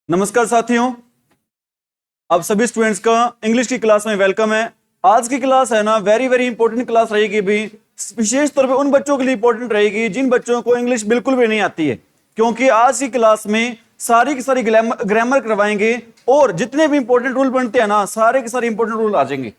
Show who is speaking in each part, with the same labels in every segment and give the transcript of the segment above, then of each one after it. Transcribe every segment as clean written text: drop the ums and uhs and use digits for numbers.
Speaker 1: नमस्कार साथियों, आप सभी स्टूडेंट्स का इंग्लिश की क्लास में वेलकम है। आज की क्लास है ना वेरी वेरी इंपॉर्टेंट क्लास रहेगी भी, विशेष तौर पे उन बच्चों के लिए इंपॉर्टेंट रहेगी जिन बच्चों को इंग्लिश बिल्कुल भी नहीं आती है, क्योंकि आज की क्लास में सारी की सारी ग्रामर करवाएंगे और जितने भी इंपॉर्टेंट रूल बनते हैं ना सारे के सारे इंपॉर्टेंट रूल आ जाएंगे।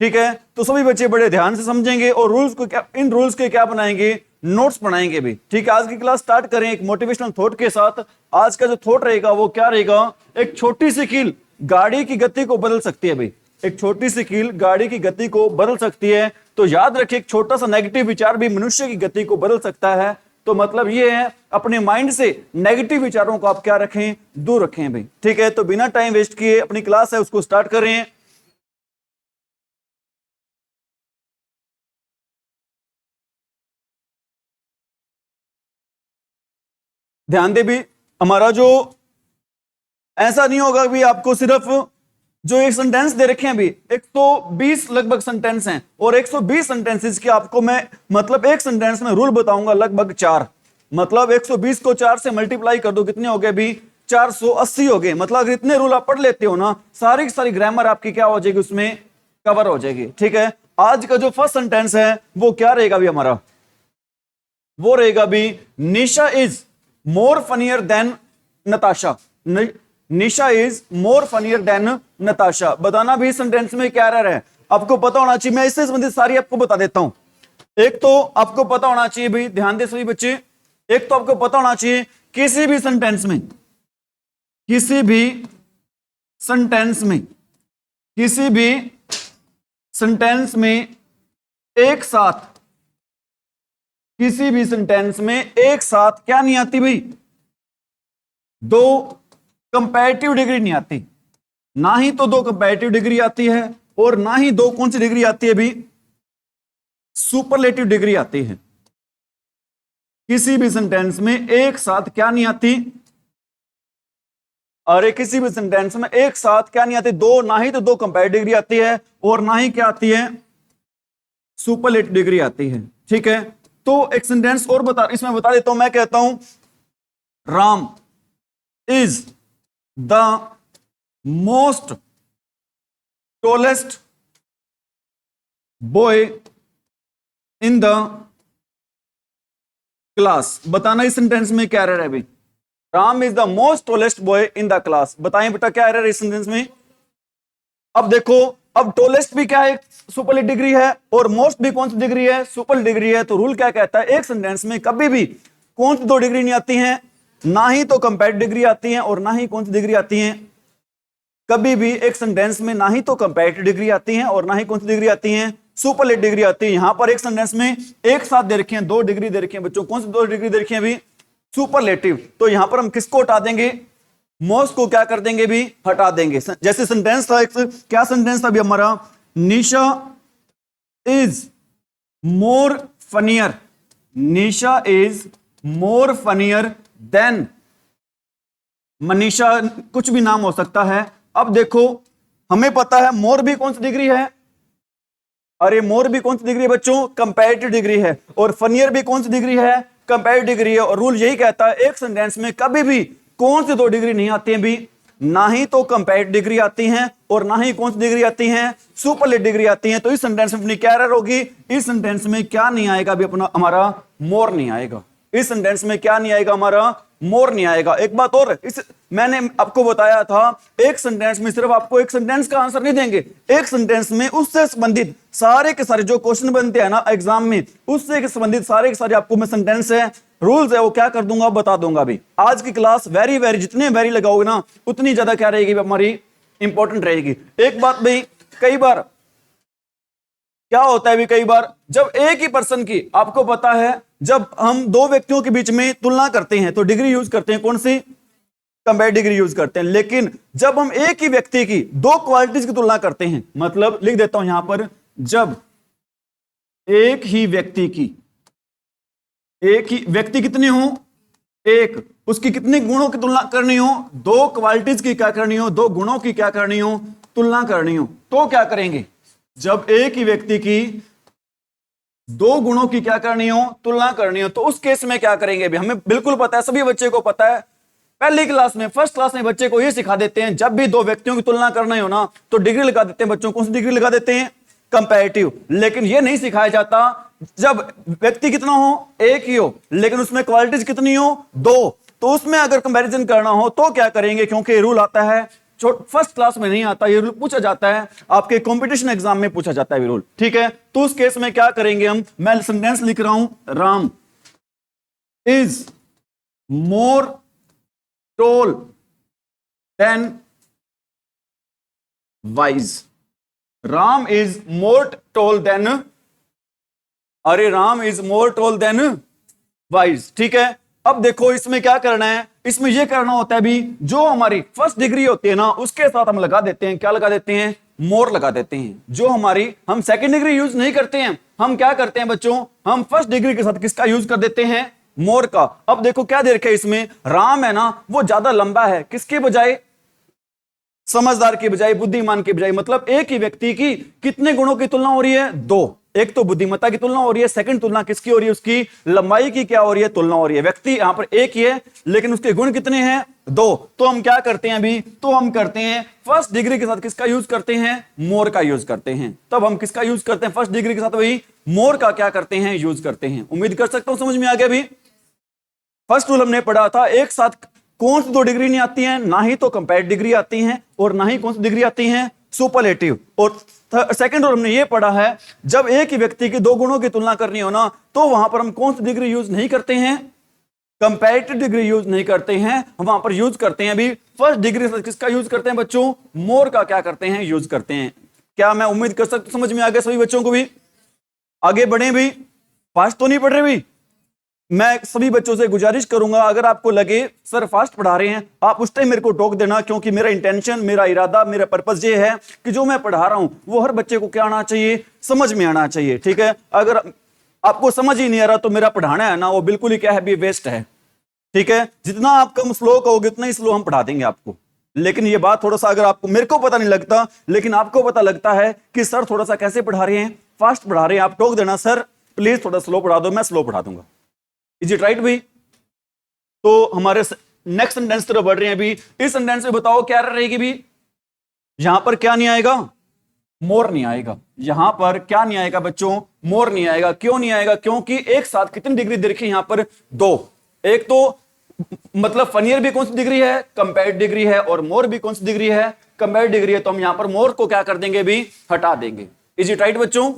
Speaker 1: ठीक है, तो सभी बच्चे बड़े ध्यान से समझेंगे और रूल्स को क्या, इन रूल्स के क्या बनाएंगे, नोट्स बनाएंगे भी। ठीक है, आज की क्लास स्टार्ट करें एक मोटिवेशनल थॉट के साथ। आज का जो थॉट रहेगा वो क्या रहेगा, एक छोटी सी कील गाड़ी की गति को बदल सकती है भाई। एक छोटी सी कील गाड़ी की गति को बदल सकती है। तो याद रखिए, एक छोटा सा नेगेटिव विचार भी मनुष्य की गति को बदल सकता है। तो मतलब ये है, अपने माइंड से नेगेटिव विचारों को आप क्या रखें, दूर रखें भाई। ठीक है, तो बिना टाइम वेस्ट किए अपनी क्लास है उसको स्टार्ट करें। ध्यान दे भी, हमारा जो ऐसा नहीं होगा भी आपको सिर्फ जो एक सेंटेंस दे रखे हैं अभी 120 लगभग सेंटेंस हैं और 120 सेंटेंसेस की आपको मैं मतलब एक सेंटेंस में रूल बताऊंगा लगभग 4। मतलब 120 को 4 से मल्टीप्लाई कर दो, कितने हो गए भी, 480 हो गए। मतलब अगर इतने रूल आप पढ़ लेते हो ना, सारी की सारी ग्रामर आपकी क्या हो जाएगी, उसमें कवर हो जाएगी। ठीक है, आज का जो फर्स्ट सेंटेंस है वो क्या रहेगा भी हमारा, वो रहेगा भी Nisha is more funnier than Natasha. Nisha is more funnier than Natasha. बताना भी सेंटेंस में क्या एरर है, आपको पता होना चाहिए। मैं इससे संबंधित सारी आपको बता देता हूं। एक तो आपको पता होना चाहिए भाई, ध्यान दे सभी बच्चे, एक तो आपको पता होना चाहिए किसी भी सेंटेंस में, किसी भी सेंटेंस में, किसी भी सेंटेंस में एक साथ, किसी भी सेंटेंस में एक साथ क्या नहीं आती भाई, दो कंपैरेटिव डिग्री नहीं आती। ना ही तो दो कंपैरेटिव डिग्री आती है और ना ही दो कौन सी डिग्री आती है भी, सुपरलेटिव डिग्री आती है। किसी भी सेंटेंस में एक साथ क्या नहीं आती, अरे किसी भी सेंटेंस में एक साथ क्या नहीं आती, दो, ना ही तो दो कंपैरेटिव डिग्री आती है और ना ही क्या आती है, सुपरलेटिव डिग्री आती है। ठीक है, तो एक सेंटेंस और इसमें बता देता हूं। मैं कहता हूं Ram is the most tallest boy in the class. बताना इस सेंटेंस में क्या एरर है भाई, Ram is the most tallest boy in the class. बताएं बेटा क्या एरर है इस सेंटेंस में। अब देखो, अब टॉलेस्ट भी क्या है, सुपरलेटिव डिग्री है, और मोस्ट भी कौन सी डिग्री है, सुपर डिग्री है। तो रूल क्या कहता है, एक सेंटेंस में कभी भी कौन सी दो डिग्री नहीं आती हैं, ना ही तो कंपैरेटिव डिग्री आती है और ना ही कौन सी डिग्री आती है, कभी भी एक सेंटेंस में ना ही तो कंपैरेटिव डिग्री आती है और ना ही कौन सी डिग्री आती है, सुपरलेटिव डिग्री आती है। यहां पर एक सेंटेंस में एक साथ दे रखे हैं, दो डिग्री दे रखी है बच्चों। कौन सी दो डिग्री दे रखी है अभी, सुपरलेटिव। तो यहां पर हम किसको हटा देंगे, मोस्ट को क्या कर देंगे भी, हटा देंगे। जैसे सेंटेंस था, एक क्या सेंटेंस था अभी हमारा, Nisha is more funnier, Nisha is more funnier than, Manisha, कुछ भी नाम हो सकता है। अब देखो, हमें पता है मोर भी कौन सी डिग्री है, अरे मोर भी कौन सी डिग्री है बच्चों, कंपैरेटिव डिग्री है, और फनियर भी कौन सी डिग्री है, कंपैरेटिव डिग्री है। और रूल यही कहता है एक सेंटेंस में कभी भी कौन सी दो डिग्री नहीं आती है भी, ना ही तो कंपैरेटिव डिग्री आती हैं और ना ही कौन सी डिग्री आती हैं, सुपरलेटिव डिग्री आती हैं। तो इस सेंटेंस में अपनी क्या एरर होगी, इस सेंटेंस में क्या नहीं आएगा भी अपना, हमारा मोर नहीं आएगा। इस सेंटेंस में क्या नहीं आएगा, हमारा मोर नहीं आएगा। एक बात और, इस मैंने आपको बताया था एक सेंटेंस में सिर्फ आपको एक सेंटेंस का आंसर नहीं देंगे, एक सेंटेंस में उससे संबंधित सारे के सारे जो क्वेश्चन बनते हैं ना एग्जाम में, उससे संबंधित सारे के सारे आपको मैं सेंटेंस है, रूल्स है, वो क्या कर दूंगा, बता दूंगा भी। आज की क्लास वेरी वेरी, जितने वेरी लगाओगे ना उतनी ज्यादा क्या रहेगी हमारी, इंपॉर्टेंट रहेगी। एक बात भाई, कई बार क्या होता है भी, कई बार जब एक ही पर्सन की, आपको पता है जब हम दो व्यक्तियों के बीच में तुलना करते हैं तो डिग्री यूज करते हैं, कौन सी, कंपैरेटिव डिग्री यूज करते हैं। लेकिन जब हम एक ही व्यक्ति की दो क्वालिटीज की तुलना करते हैं, मतलब लिख देता हूं यहां पर, जब एक ही व्यक्ति की, एक ही व्यक्ति कितने हो, एक, उसकी कितने गुणों की तुलना करनी हो, दो क्वालिटीज की क्या करनी हो, दो गुणों की क्या करनी हो, तुलना करनी हो, तो क्या करेंगे, जब एक ही व्यक्ति की दो गुणों की क्या करनी हो, तुलना करनी हो, तो उस केस में क्या करेंगे भी, हमें बिल्कुल पता है, सभी बच्चे को पता है पहली क्लास में, फर्स्ट क्लास में बच्चे को ये सिखा देते हैं, जब भी दो व्यक्तियों की तुलना करना ही हो ना तो डिग्री लगा देते हैं बच्चों। कौन सी डिग्री लगा देते हैं? कंपैरेटिव। लेकिन ये नहीं सिखाया जाता जब व्यक्ति कितना हो, एक ही हो, लेकिन उसमें क्वालिटीज कितनी हो, दो, तो उसमें अगर कंपैरिजन करना हो तो क्या करेंगे? क्योंकि रूल आता है, फर्स्ट क्लास में नहीं आता ये रूल, पूछा जाता है आपके कंपटीशन एग्जाम में पूछा जाता है ये रूल, ठीक है। तो उस केस में क्या करेंगे हम? मैं सेंटेंस लिख रहा हूं, Ram is more tall than wise. Ram is more tall than, अरे Ram is more tall than wise, ठीक है। अब देखो इसमें क्या करना है, इसमें यह करना होता है भी, जो हमारी फर्स्ट डिग्री होती है ना उसके साथ हम लगा देते हैं, क्या लगा देते हैं? मोर लगा देते हैं। जो हमारी, हम सेकंड डिग्री यूज नहीं करते हैं, हम क्या करते हैं बच्चों? हम फर्स्ट डिग्री के साथ किसका यूज कर देते हैं? मोर का। अब देखो क्या दे रखा है इसमें, राम है ना वो ज्यादा लंबा है, किसके बजाय? समझदार के बजाय, बुद्धिमान के बजाय। मतलब एक ही व्यक्ति की कितने गुणों की तुलना हो रही है? दो। एक तो बुद्धिमत्ता की तुलना हो रही है, सेकंड तुलना किसकी हो रही है? उसकी लंबाई की क्या हो रही है? तुलना हो रही है। व्यक्ति यहां पर एक ही है लेकिन उसके गुण कितने हैं? दो। तो हम क्या करते हैं अभी? तो हम करते हैं फर्स्ट डिग्री के साथ किसका यूज करते हैं? मोर का यूज करते हैं। तब हम किसका यूज करते हैं? फर्स्ट डिग्री के साथ वही मोर का क्या करते हैं? यूज करते हैं। उम्मीद कर सकता हूं समझ में आ गया। अभी फर्स्ट रूल हमने पढ़ा था, एक साथ कौन सी दो डिग्री नहीं आती हैं? ना ही तो कंपेरेटिव डिग्री आती हैं और ना ही कौन सी डिग्री आती हैं? सुपरलेटिव। और सेकंड रूल हमने ये पढ़ा है, जब एक ही व्यक्ति के दो गुणों की तुलना करनी हो ना तो वहां पर हम कौन सी डिग्री यूज नहीं करते हैं? कंपेरेटिव डिग्री यूज नहीं करते हैं, हम वहां पर यूज करते हैं अभी फर्स्ट डिग्री से किसका यूज करते हैं बच्चों? मोर का क्या करते हैं? यूज करते हैं। क्या मैं उम्मीद कर सकता हूं समझ में आ गया सभी बच्चों को? भी आगे बढ़े भी, फास्ट तो नहीं पढ़ रहे भी। मैं सभी बच्चों से गुजारिश करूंगा, अगर आपको लगे सर फास्ट पढ़ा रहे हैं, आप उस टाइम मेरे को टोक देना, क्योंकि मेरा इंटेंशन, मेरा इरादा, मेरा पर्पस ये है कि जो मैं पढ़ा रहा हूं वो हर बच्चे को क्या आना चाहिए? समझ में आना चाहिए, ठीक है। अगर आपको समझ ही नहीं आ रहा तो मेरा पढ़ाना है ना वो बिल्कुल ही क्या है? भी वेस्ट है, ठीक है। जितना आप कम स्लो कहोगे उतना ही स्लो हम पढ़ा देंगे आपको। लेकिन ये बात थोड़ा सा, अगर आपको, मेरे को पता नहीं लगता लेकिन आपको पता लगता है कि सर थोड़ा सा कैसे पढ़ा रहे हैं, फास्ट पढ़ा रहे हैं, आप टोक देना, सर प्लीज थोड़ा स्लो पढ़ा दो, मैं स्लो पढ़ा दूंगा। इज इट राइट भाई? तो हमारे नेक्स्ट सेंटेंस तरफ बढ़ रहे हैं अभी। इस सेंटेंस में बताओ क्या रहेगी भी? यहां पर क्या नहीं आएगा? मोर नहीं आएगा। यहां पर क्या नहीं आएगा बच्चों? मोर नहीं आएगा। क्यों नहीं आएगा? क्योंकि एक साथ कितनी डिग्री दे रखी है यहां पर? दो। एक तो मतलब फनियर भी कौन सी डिग्री है? कंपेरेटिव डिग्री है। और मोर भी कौन सी डिग्री है? कंपेरेटिव डिग्री है। तो हम यहां पर मोर को क्या कर देंगे भी? हटा देंगे। इज इट राइट बच्चों?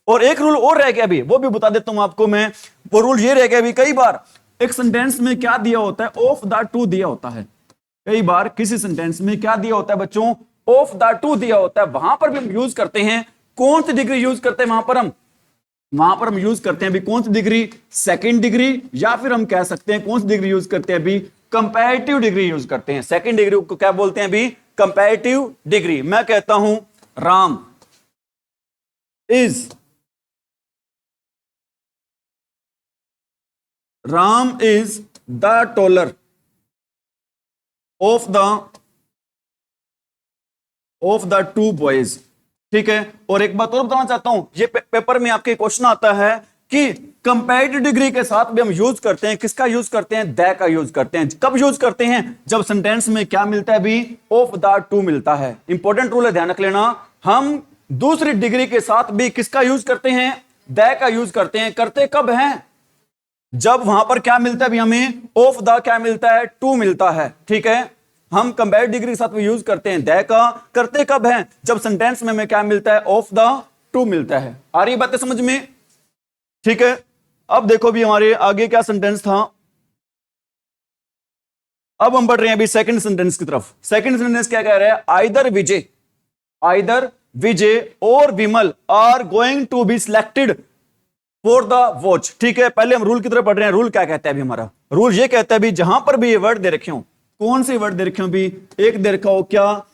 Speaker 1: और एक रूल और रह गया अभी, वो भी बता देता हूं आपको मैं। वो रूल ये रह गया अभी, कई बार एक सेंटेंस में क्या दिया होता है? ऑफ द टू दिया होता है। कई बार किसी सेंटेंस में क्या दिया होता है बच्चों? ऑफ द टू दिया होता है। वहां पर भी हम यूज करते हैं कौन सी डिग्री यूज करते हैं? वहां पर हम यूज करते हैं अभी कौन सी डिग्री? सेकंड डिग्री, या फिर हम कह सकते हैं कौन सी डिग्री यूज करते हैं अभी? कंपैरेटिव डिग्री यूज करते हैं। सेकंड डिग्री को क्या बोलते हैं अभी? Comparative degree. मैं कहता हूं Ram is the taller of the two boys, ठीक है। और एक बात और बताना चाहता हूं, ये पेपर में आपके क्वेश्चन आता है कि कंपैरेटिव डिग्री के साथ भी हम यूज करते हैं, किसका यूज करते हैं? द का यूज करते हैं। कब यूज करते हैं? जब सेंटेंस में क्या मिलता है अभी? ऑफ द टू मिलता है। इंपॉर्टेंट रूल है, ध्यान रख लेना। हम दूसरी डिग्री के साथ भी किसका यूज करते हैं? द का यूज करते हैं। करते कब हैं? जब वहां पर क्या मिलता है? हमें ऑफ द क्या मिलता है? टू मिलता है, ठीक है। हम कंपेरेटिव डिग्री के साथ भी यूज करते हैं द का। करते कब है? जब सेंटेंस में हमें क्या मिलता है? ऑफ द टू मिलता है। आ रही बातें समझ में? ठीक है। अब देखो भी हमारे आगे क्या सेंटेंस था। अब हम बढ़ रहे हैं अभी सेकंड सेंटेंस की तरफ। सेकंड सेंटेंस क्या कह रहा है? आइदर विजय और Vimal are going to be selected for the watch, ठीक है। पहले हम रूल की तरफ पढ़ रहे हैं। रूल क्या कहता है अभी? हमारा रूल ये कहता है भी, जहां पर भी ये वर्ड दे रखे हो, कौन से वर्ड दे रखे हो भी? एक दे रखा हो क्या?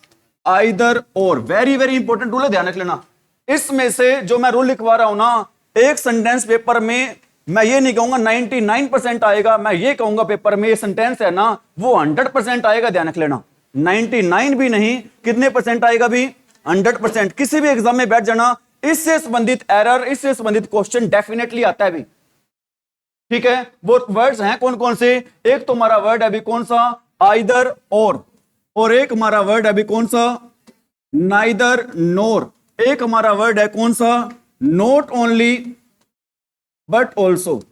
Speaker 1: आइदर और। वेरी वेरी इंपॉर्टेंट रूल है, ध्यान रख लेना। इसमें से जो मैं रूल लिखवा रहा हूं ना, एक सेंटेंस पेपर में मैं ये नहीं कहूंगा 99% आएगा, मैं ये कहूंगा पेपर में ये सेंटेंस है ना वो 100% आएगा। ध्यान रख लेना, 99 भी नहीं, कितने परसेंट आएगा भी? 100%। किसी भी एग्जाम में बैठ जाना, इससे संबंधित एरर, इससे संबंधित क्वेश्चन डेफिनेटली आता है भी, ठीक है। वो वर्ड्स हैं कौन कौन से? एक तो हमारा वर्ड है अभी कौन सा? आइदर और एक हमारा वर्ड है अभी कौन सा, नाइदर नोर। एक हमारा वर्ड है कौन सा, not only but also,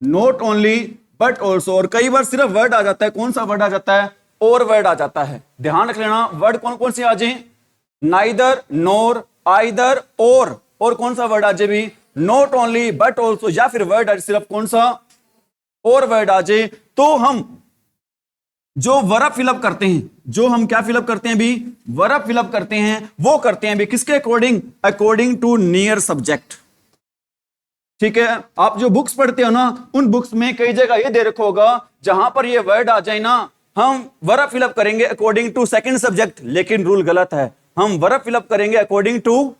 Speaker 1: not only but also. और कई बार सिर्फ वर्ड आ जाता है, कौन सा वर्ड आ जाता है, और वर्ड आ जाता है। ध्यान रख लेना वर्ड कौन कौन से आ जाए, नाइदर नोर, आइदर और कौन सा वर्ड आ जाए भी, नॉट ओनली बट ऑल्सो, या फिर वर्ड आ सिर्फ कौन सा, और वर्ड आ जाए। तो हम जो वर्ब फिलअप करते हैं, जो हम क्या फिलअप करते हैं भी, वर्ब फिलअप करते हैं, वो करते हैं भी किसके according, according to near subject. ठीक है, आप जो बुक्स पढ़ते हो ना, उन बुक्स में कई जगह ये दे रखा होगा, जहां पर ये वर्ड आ जाए ना, हम वर्ब फिलअप करेंगे अकॉर्डिंग टू सेकंड सब्जेक्ट। लेकिन रूल गलत है, हम वर्ब फिलअप करेंगे अकॉर्डिंग टू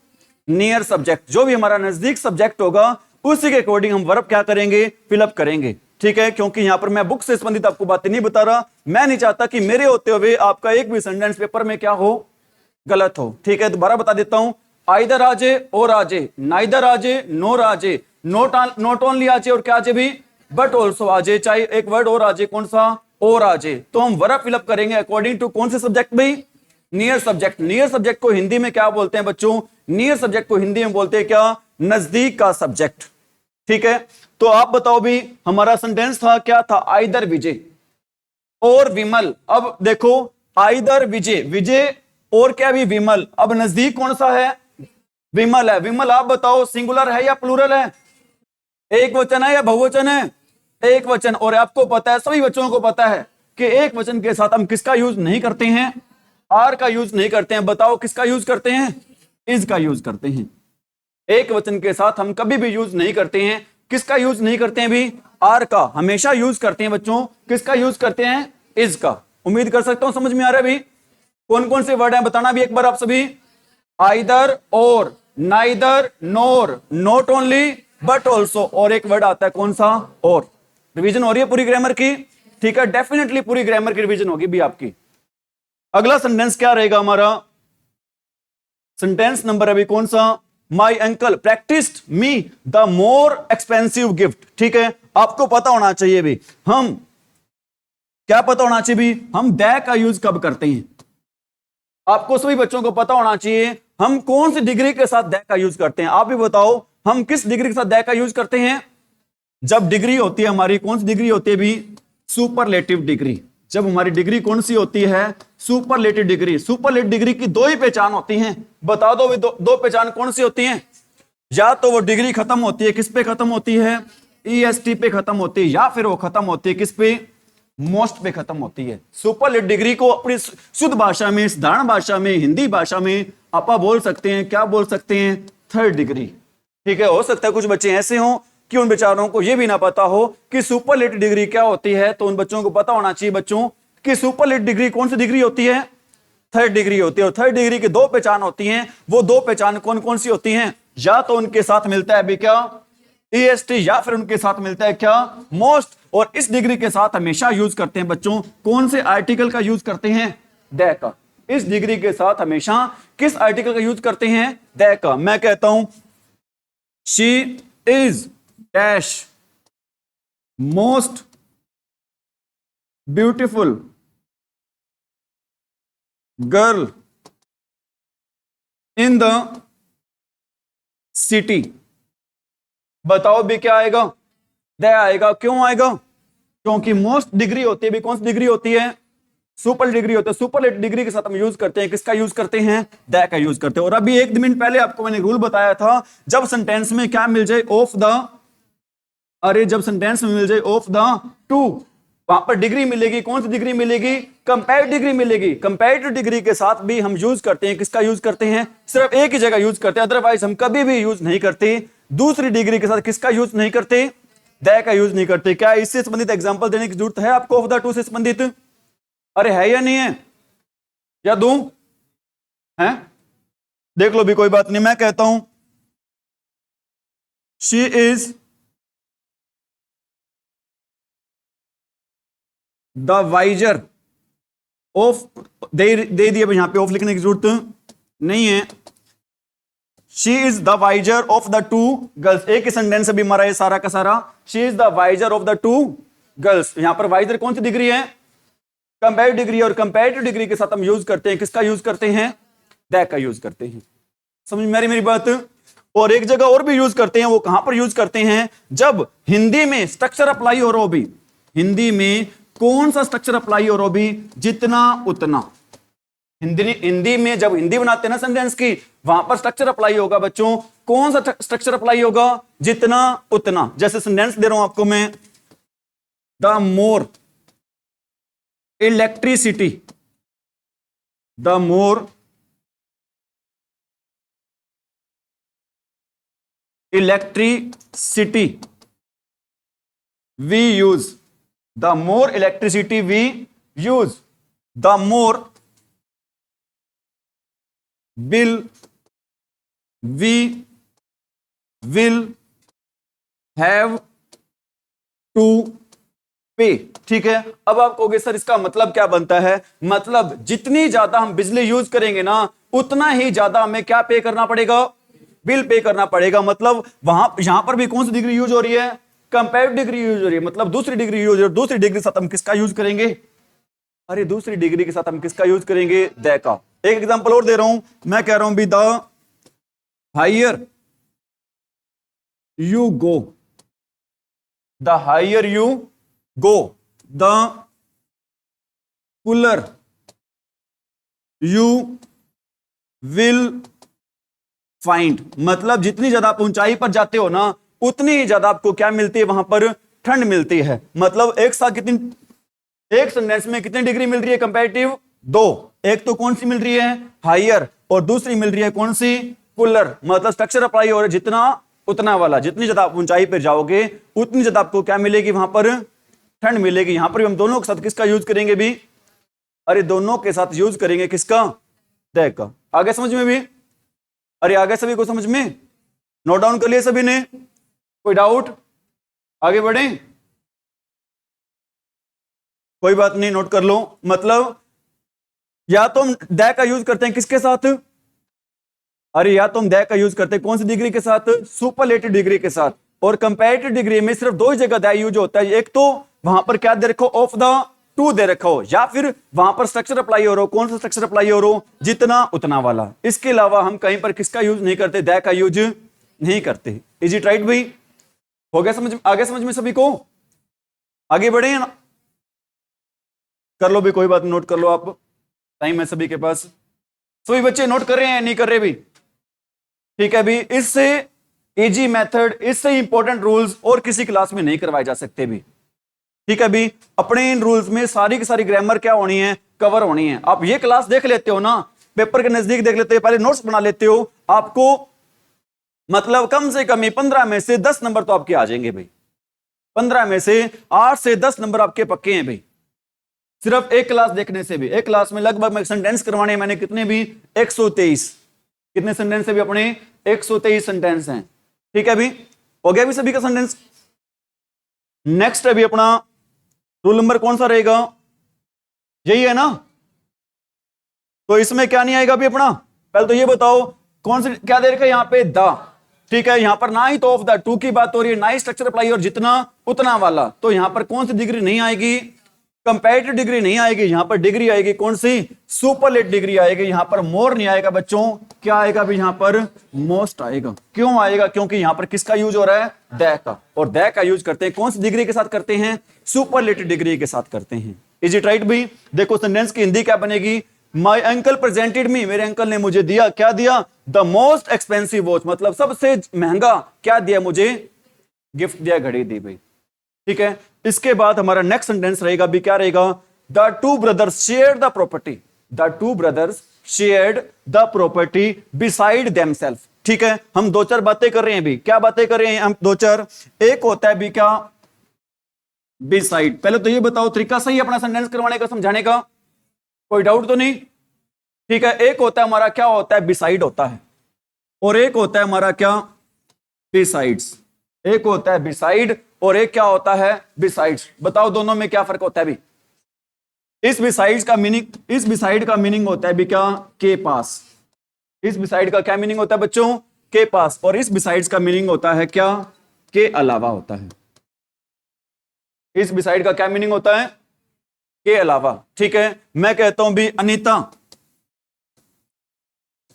Speaker 1: नियर सब्जेक्ट। जो भी हमारा नजदीक सब्जेक्ट होगा उसी के अकॉर्डिंग हम वर्ब क्या करेंगे, फिलअप करेंगे। ठीक है, क्योंकि यहां पर मैं बुक से संबंधित आपको बातें नहीं बता रहा, मैं नहीं चाहता कि मेरे होते हुए आपका एक भी सेंटेंस पेपर में क्या हो, गलत हो। ठीक है, दोबारा बता देता हूं, आइदर आजे और आजे, नाइदर आजे नोर आजे, नॉट ओनली आजे और क्या आजे भी, बट ऑल्सो आजे, चाहे एक वर्ड और आजे, कौन सा, और आजे। तो हम वर्ब फिलअप करेंगे अकॉर्डिंग टू कौन से सब्जेक्ट भाई, नियर सब्जेक्ट। नियर सब्जेक्ट को हिंदी में क्या बोलते हैं बच्चों, नियर सब्जेक्ट को हिंदी में बोलते हैं क्या, नजदीक का सब्जेक्ट। ठीक है, तो आप बताओ भी, हमारा सेंटेंस था क्या था, आइदर विजय और विमल। अब देखो आइदर विजय, विजय और क्या भी विमल, अब नजदीक कौन सा है, विमल है। विमल आप बताओ सिंगुलर है या प्लूरल है, एक वचन है या बहुवचन है, एक वचन। और आपको पता है, सभी बच्चों को पता है कि एक वचन के साथ हम किसका यूज नहीं करते हैं, आर का यूज नहीं करते हैं। बताओ किसका यूज करते हैं, इज का यूज करते हैं। एक वचन के साथ हम कभी भी यूज नहीं करते हैं, किसका यूज नहीं करते हैं भी, आर का। हमेशा यूज करते हैं बच्चों, किसका यूज करते हैं, इज का। उम्मीद कर सकता हूं समझ में आ रहा है भी, कौन कौन से वर्ड हैं बताना भी एक बार आप सभी, आइदर और, neither NOR, not only but also, और एक वर्ड आता है कौन सा, और। रिवीजन हो रही है पूरी ग्रामर की, ठीक है, डेफिनेटली पूरी ग्रामर की रिवीजन होगी भी आपकी। अगला सेंटेंस क्या रहेगा हमारा, सेंटेंस नंबर अभी कौन सा, my uncle practised me the more expensive gift. ठीक है, आपको पता होना चाहिए भी, हम क्या पता होना चाहिए भी, हम दै का यूज कब करते हैं। आपको सभी बच्चों को पता होना चाहिए हम कौन सी डिग्री के साथ दै का यूज करते हैं। आप भी बताओ हम किस डिग्री के साथ दै का यूज करते हैं, जब डिग्री होती है हमारी, कौन सी डिग्री होती है भी, सुपरलेटिव डिग्री। जब हमारी डिग्री कौन सी होती है, सुपरलेटिव डिग्री। सुपरलेटिव डिग्री की दो ही पहचान होती हैं, बता दो दो पहचान कौन सी होती हैं, या तो वो डिग्री खत्म होती है किस पे खत्म होती है, ईएसटी पे खत्म होती है, या फिर वो खत्म होती है किस पे, मोस्ट पे खत्म होती है। सुपरलेटिव डिग्री को अपनी शुद्ध भाषा में, साधारण भाषा में, हिंदी भाषा में आप बोल सकते हैं, क्या बोल सकते हैं, थर्ड डिग्री। ठीक है, हो सकता है कुछ बच्चे ऐसे हों कि उन बेचारों को यह भी ना पता हो कि सुपरलेटिव डिग्री क्या होती है, तो उन बच्चों को पता होना चाहिए बच्चों कि सुपरलेटिव डिग्री कौन सी डिग्री होती है, थर्ड डिग्री होती है। और थर्ड डिग्री की दो पहचान होती हैं, वो दो पहचान कौन कौन सी होती हैं, या तो उनके साथ मिलता है भी क्या, ईएसटी, या फिर उनके साथ मिलता है क्या, मोस्ट। और इस डिग्री के साथ हमेशा यूज करते हैं बच्चों कौन से आर्टिकल का यूज करते हैं, दै का। इस डिग्री के साथ हमेशा किस आर्टिकल का यूज करते हैं, दै का। मैं कहता हूं she is dash most beautiful girl in the city. बताओ भी क्या आएगा, दै आएगा। क्यों आएगा, क्योंकि मोस्ट डिग्री होती है भी, कौन सी डिग्री होती है, सुपर डिग्री होती है। सुपरलेटिव डिग्री के साथ हम यूज करते हैं किसका यूज करते हैं, दै का यूज करते हैं। और अभी एक मिनट पहले आपको मैंने रूल बताया था, जब सेंटेंस में क्या मिल जाए, ऑफ द, अरे जब सेंटेंस में मिल जाए ऑफ द टू, वहां पर डिग्री मिलेगी, कौन सी डिग्री मिलेगी, कंपेरेटिव डिग्री मिलेगी। कंपेरेटिव डिग्री के साथ भी हम यूज करते हैं किसका यूज करते हैं, सिर्फ एक ही जगह यूज करते हैं, अदरवाइज हम कभी भी यूज नहीं करते। दूसरी डिग्री के साथ किसका यूज नहीं करते, दै का यूज नहीं करते। क्या इससे संबंधित एग्जांपल देने की जरूरत है आपको, ऑफ द टू से संबंधित, अरे है या नहीं है, या दूं, है, देख लो भी, कोई बात नहीं। मैं कहता हूं she is the wiser of, दे दिया यहां पे ऑफ लिखने की जरूरत नहीं है। She is the wiser of the two girls. एक ही सेंटेंस अभी हमारा ये सारा का सारा, she is the wiser of the two girls. यहां पर वाइजर कौन सी डिग्री है, कंपैरेटिव डिग्री, और कंपैरेटिव डिग्री के साथ हम यूज करते हैं किसका यूज करते हैं, दैट का यूज करते हैं। समझ में आ रही मेरी बात। और एक जगह और भी यूज करते हैं, वो कहां पर यूज करते हैं, जब हिंदी में स्ट्रक्चर अप्लाई हो रहा हो भी, हिंदी में कौन सा स्ट्रक्चर अप्लाई हो रहा हो भी, जितना उतना। हिंदी में जब हिंदी बनाते हैं ना सेंटेंस की, वहां पर स्ट्रक्चर अप्लाई होगा बच्चों, कौन सा स्ट्रक्चर अप्लाई होगा, जितना उतना। जैसे सेंटेंस दे रहा हूं आपको मैं, the more electricity, the more electricity we use, the more electricity we use, the more bill we will have to pay. ठीक है, अब आप कहोगे सर इसका मतलब क्या बनता है, मतलब जितनी ज्यादा हम बिजली यूज करेंगे ना, उतना ही ज्यादा हमें क्या पे करना पड़ेगा, बिल पे करना पड़ेगा। मतलब वहां यहां पर भी कौन सी डिग्री यूज हो रही है, कंपैरेटिव डिग्री यूज हो रही है, मतलब दूसरी डिग्री यूज हो रही है। दूसरी डिग्री के साथ हम किसका यूज करेंगे, अरे दूसरी डिग्री के साथ हम किसका यूज करेंगे, द का। एक एग्जांपल और दे रहा हूं, मैं कह रहा हूं भी the higher you go, the higher you go, the cooler you will find. मतलब जितनी ज्यादा आप ऊंचाई पर जाते हो ना, उतनी ही ज्यादा आपको क्या मिलती है, वहां पर ठंड मिलती है। मतलब एक साथ कितनी, एक सेंटेंस में कितनी डिग्री मिल रही है कंपैरेटिव, दो। एक तो कौन सी मिल रही है, हायर, और दूसरी मिल रही है कौन सी, कूलर। मतलब स्ट्रक्चर अप्लाई हो रहा है जितना उतना वाला। जितनी ज्यादा आप ऊंचाई पर जाओगे, उतनी ज्यादा आपको क्या मिलेगी, वहां पर ठंड मिलेगी। यहां पर भी हम दोनों के साथ किसका यूज करेंगे भी, अरे दोनों के साथ यूज करेंगे किसका, द का। आगे समझ में भी, अरे आगे सभी को समझ में, नोट डाउन कर लिए सभी ने, कोई डाउट, आगे बढ़े, कोई बात नहीं, नोट कर लो। मतलब या तो हम द का यूज करते हैं किसके साथ, अरे या तो हम द का यूज करते हैं कौन सी डिग्री के साथ, सुपरलेटिव डिग्री के साथ। और कंपैरेटिव डिग्री में सिर्फ दो ही जगह द यूज होता है, एक तो वहां पर क्या दे रखो, ऑफ द टू दे रखा हो, या फिर वहां पर स्ट्रक्चर अप्लाई हो रहा हो, कौन सा स्ट्रक्चर अप्लाई हो रहा हो, जितना उतना वाला। इसके अलावा हम कहीं पर किसका यूज नहीं करते, द का यूज नहीं करते। इज इट राइट भाई, हो गया समझ, आगे समझ में सभी को, आगे बढ़े ना, कर लो भी, कोई बात नोट कर लो आप, टाइम है सभी के पास। सभी बच्चे नोट कर रहे हैं नहीं कर रहे भी, ठीक है भी। इससे इजी मेथड, इससे इंपॉर्टेंट रूल्स और किसी क्लास में नहीं करवाए जा सकते भी, ठीक है भी। अपने इन रूल्स में सारी की सारी ग्रामर क्या होनी है, कवर होनी है। आप ये क्लास देख लेते हो ना, पेपर के नजदीक देख लेते हो, पहले नोट्स बना लेते हो, आपको मतलब कम से कम 15 में से 10 नंबर तो आपके आ जाएंगे भाई। 15 में से 8 से 10 नंबर आपके पक्के हैं भाई, सिर्फ एक क्लास देखने से भी। एक क्लास में लगभग मैं सेंटेंस करवाने मैंने कितने भी 123, कितने सेंटेंस है भी अपने 123 सेंटेंस हैं, ठीक है भी। हो गया भी सभी का सेंटेंस। नेक्स्ट है भी अपना रूल नंबर कौन सा रहेगा, यही है ना। तो इसमें क्या नहीं आएगा भी अपना, पहले तो ये बताओ कौन से क्या दे रखा है यहां पे, द, ठीक है। यहां पर ना ही तो ऑफ द टू की बात हो रही है, ना ही स्ट्रक्चर अप्लाई और जितना उतना वाला। तो यहां पर कौन सी डिग्री नहीं आएगी, कंपैरेटिव डिग्री नहीं आएगी। यहां पर डिग्री आएगी कौन सी, सुपरलेट डिग्री आएगी। यहां पर मोर नहीं आएगा बच्चों, क्या आएगा भी, यहां पर मोस्ट आएगा। क्यों आएगा, क्योंकि यहां पर किसका यूज हो रहा है, द का। और द का यूज करते हैं कौन सी डिग्री के साथ करते हैं, सुपरलेटिव डिग्री के साथ करते हैं। इज इट राइट भी। देखो सेंटेंस की हिंदी क्या बनेगी, माई अंकल प्रेजेंटेड मी, मेरे अंकल ने मुझे दिया, क्या दिया, द मोस्ट एक्सपेंसिव वॉच, मतलब सबसे महंगा क्या दिया मुझे, गिफ्ट दिया, घड़ी दी भाई, ठीक है। इसके बाद हमारा नेक्स्ट सेंटेंस रहेगा भी, क्या रहेगा, the two brothers shared the property, the two brothers shared the property beside themself, ठीक है। हम दो चार बातें कर रहे हैं भी, क्या बातें कर रहे हैं हम दो चार, एक होता है भी क्या, बिसाइड। पहले तो ये बताओ तरीका सही अपना सेंटेंस करवाने का, समझाने का, कोई डाउट तो नहीं, ठीक है। एक होता है हमारा क्या होता है, बिसाइड होता है, और एक होता है हमारा क्या, बिसाइड्स। एक होता है बिसाइड और एक क्या होता है, बिसाइड्स। बताओ दोनों में क्या फर्क होता है भी। इस बिसाइड्स का मीनिंग, इस बिसाइड का मीनिंग होता है भी क्या, के पास। इस बिसाइड का क्या मीनिंग होता है बच्चों, के पास। और इस बिसाइड्स का मीनिंग होता है क्या, के अलावा होता है। इस बिसाइड का क्या मीनिंग होता है, के अलावा। ठीक है, मैं कहता हूं भी Anita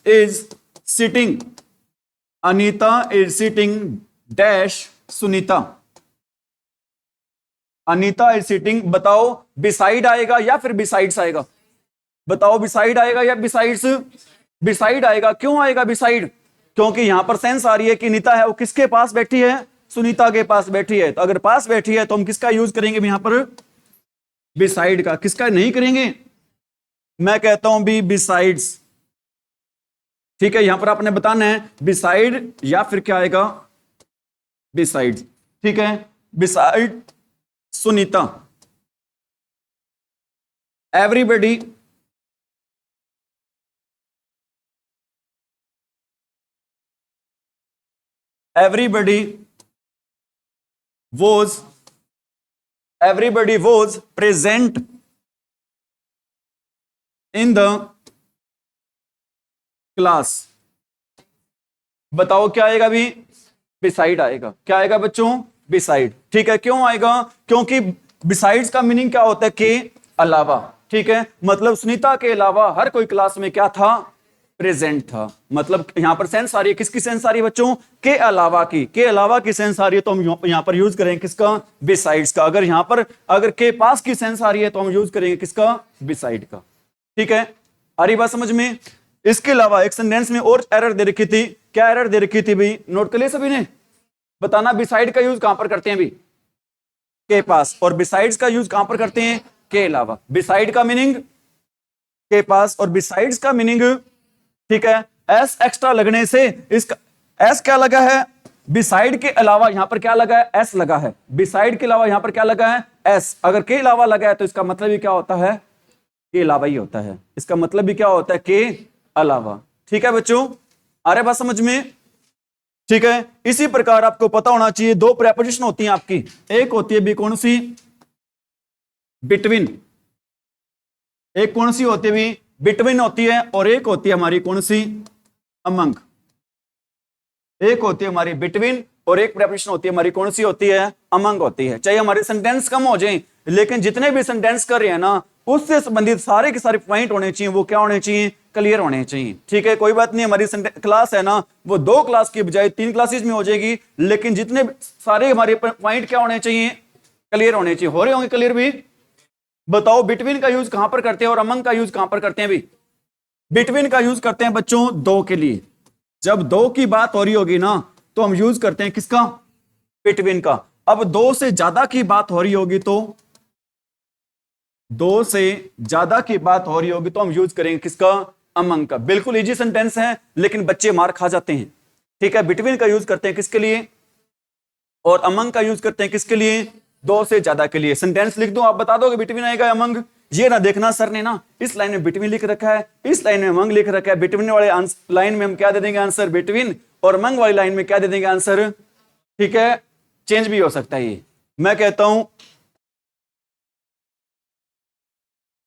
Speaker 1: is sitting, Anita is sitting dash Sunita, Anita is sitting, बताओ बिसाइड आएगा या फिर बिसाइड्स आएगा? बताओ बिसाइड आएगा या बिसाइड्स? बिसाइड आएगा। क्यों आएगा बिसाइड? क्योंकि यहां पर सेंस आ रही है कि नीता है वो किसके पास बैठी है? सुनीता के पास बैठी है। तो अगर पास बैठी है तो हम किसका यूज करेंगे यहां पर? बिसाइड का। किसका नहीं करेंगे? मैं कहता हूं बी बिसाइड्स। ठीक है, यहां पर आपने बताना है बिसाइड या फिर क्या आएगा? बिसाइड। ठीक है, beside Sunita, everybody was present in the class. बताओ क्या आएगा अभी? बिसाइड आएगा। क्या आएगा बच्चों? बिसाइड। ठीक है, क्यों आएगा? क्योंकि बिसाइड्स का मीनिंग क्या होता है? के अलावा। ठीक है, मतलब सुनीता के अलावा हर कोई क्लास में क्या था? प्रेजेंट था। मतलब यहां पर सेंस आ रही है, किसकी सेंस आ रही है बच्चों? के अलावा की। के अलावा की सेंस आ रही है तो हम यहां पर यूज करेंगे किसका? बिसाइड्स का। अगर यहां पर अगर के पास की सेंस आ रही है तो हम यूज करेंगे किसका? बिसाइड का। ठीक है, आ रही बात समझ में? इसके अलावा एक सेंटेंस में और एरर दे रखी थी। क्या एरर दे रखी थी भाई? नोट कर लिया सभी ने? बताना बिसाइड का यूज कहां पर करते हैं भी? के पास। और बिसाइड्स का यूज कहां पर करते हैं? के अलावा। बिसाइड का मीनिंग के पास और बिसाइड्स का मीनिंग, ठीक है, एस एक्स्ट्रा लगने से इसका एस क्या लगा है? बिसाइड के अलावा यहां पर क्या लगा है? एस लगा है। बिसाइड के अलावा यहां पर क्या लगा है? एस। अगर के अलावा लगा है तो इसका मतलब ही क्या होता है? के अलावा ही होता है। इसका मतलब भी क्या होता है? के अलावा। ठीक है बच्चों, आ रहा है बात समझ में? ठीक है, इसी प्रकार आपको पता होना चाहिए दो प्रेपोजिशन होती हैं आपकी। एक होती है भी कौन सी? बिटवीन। एक कौन सी होती है भी? बिटवीन होती है। और एक होती है हमारी कौन सी? अमंग। एक होती है हमारी बिटवीन और एक प्रेपोजिशन होती है हमारी कौन सी होती है? अमंग होती है। चाहे हमारे सेंटेंस कम हो जाए लेकिन जितने भी सेंटेंस कर रहे हैं ना उससे संबंधित सारे के सारे पॉइंट होने चाहिए, वो क्या होने चाहिए? क्लियर होने चाहिए। ठीक है, कोई बात नहीं, हमारी क्लास है ना वो 2 क्लास की बजाय 3 क्लासेस में हो जाएगी, लेकिन जितने सारे हमारे पॉइंट क्या होने चाहिए? क्लियर होने चाहिए। हो रहे होंगे क्लियर भी? बताओ बिटवीन का यूज कहां पर करते हैं और अमंग का यूज कहां पर करते हैं भी? बिटवीन का यूज करते हैं बच्चों दो के लिए। जब दो की बात हो रही होगी ना तो हम यूज करते हैं किसका? बिटवीन का। अब दो से ज्यादा की बात हो रही होगी तो दो से ज्यादा की बात हो रही होगी तो हम यूज करेंगे किसका? अमंग का। बिल्कुल इजी सेंटेंस है लेकिन बच्चे मार खा जाते हैं। ठीक है, बिटवीन का यूज करते हैं किसके लिए और अमंग का यूज करते हैं किसके लिए? दो से ज्यादा के लिए। सेंटेंस लिख दो, आप बता दोगे बिटवीन आएगा अमंग? ये ना देखना सर ने ना इस लाइन में बिटवीन लिख रखा है, इस लाइन में अमंग लिख रखा है। बिटवीन वाले लाइन में हम क्या दे देंगे आंसर? बिटवीन। और अमंग वाली लाइन में क्या दे देंगे आंसर? ठीक है, चेंज भी हो सकता है ये। मैं कहता हूं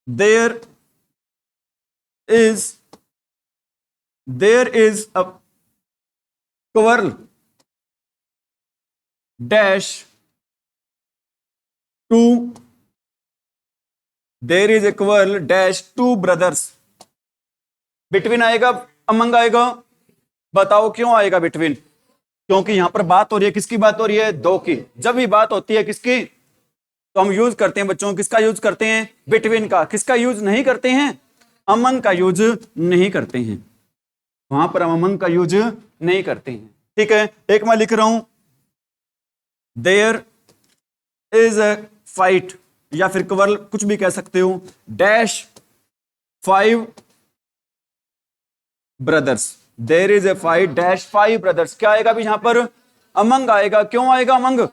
Speaker 1: there is a quarrel dash two, there is a quarrel dash two brothers. Between आएगा अमंग आएगा? बताओ क्यों आएगा बिटवीन? क्योंकि यहां पर बात हो रही है, किसकी बात हो रही है? दो की। जब भी बात होती है किसकी तो हम यूज करते हैं बच्चों किसका यूज करते हैं? बिटवीन का। किसका यूज नहीं करते हैं? अमंग का यूज नहीं करते हैं। वहां पर हम अमंग का यूज नहीं करते हैं। ठीक है, एक मैं लिख रहा हूं देयर इज अ फाइट या फिर क्वर्ल कुछ भी कह सकते हो dash 5 brothers. There is a fight dash 5 brothers. क्या आएगा भी यहां पर? अमंग आएगा। क्यों आएगा अमंग?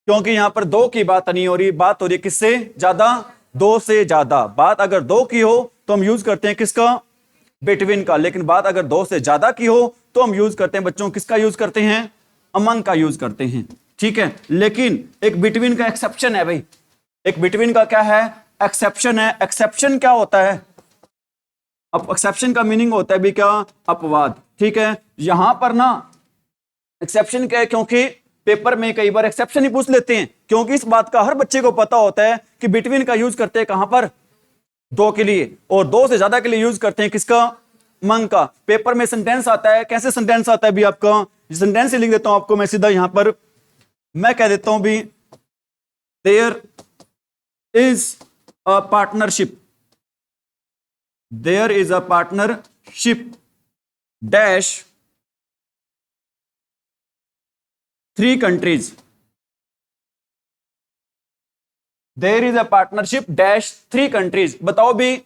Speaker 1: क्योंकि यहां पर दो की बात नहीं हो रही, बात हो रही है किससे? ज्यादा। दो से ज्यादा। बात अगर दो की हो तो हम यूज करते हैं किसका? बिटवीन का। लेकिन बात अगर दो से ज्यादा की हो तो हम यूज करते हैं बच्चों किसका यूज करते हैं? अमंग का यूज करते हैं। ठीक है, लेकिन एक बिटवीन का एक्सेप्शन है भाई। एक बिटवीन का क्या है? एक्सेप्शन है। एक्सेप्शन क्या होता है? अब एक्सेप्शन का मीनिंग होता है भी क्या? अपवाद। ठीक है, यहां पर ना एक्सेप्शन क्या है? क्योंकि पेपर में कई बार एक्सेप्शन ही पूछ लेते हैं, क्योंकि इस बात का हर बच्चे को पता होता है कि बिटवीन का यूज करते हैं कहां पर, दो के लिए, और दो से ज्यादा के लिए यूज करते हैं किसका, मंग का। पेपर में सेंटेंस आता है, कैसे सेंटेंस आता है भी आपका, सेंटेंस ही लिख देता हूं आपको मैं सीधा यहां पर, मैं कह देता हूं भी there is a partnership, there is a partnership dash 3 countries, there is a partnership dash 3 countries. बताओ भी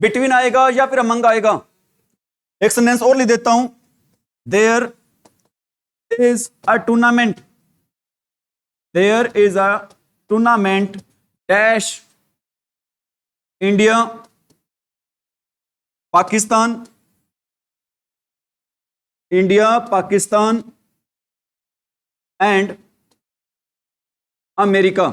Speaker 1: बिटवीन आएगा या फिर अमंग आएगा। एक सेंटेंस और लिख देता हूं, there is a tournament, there is a tournament dash India Pakistan, India Pakistan and America.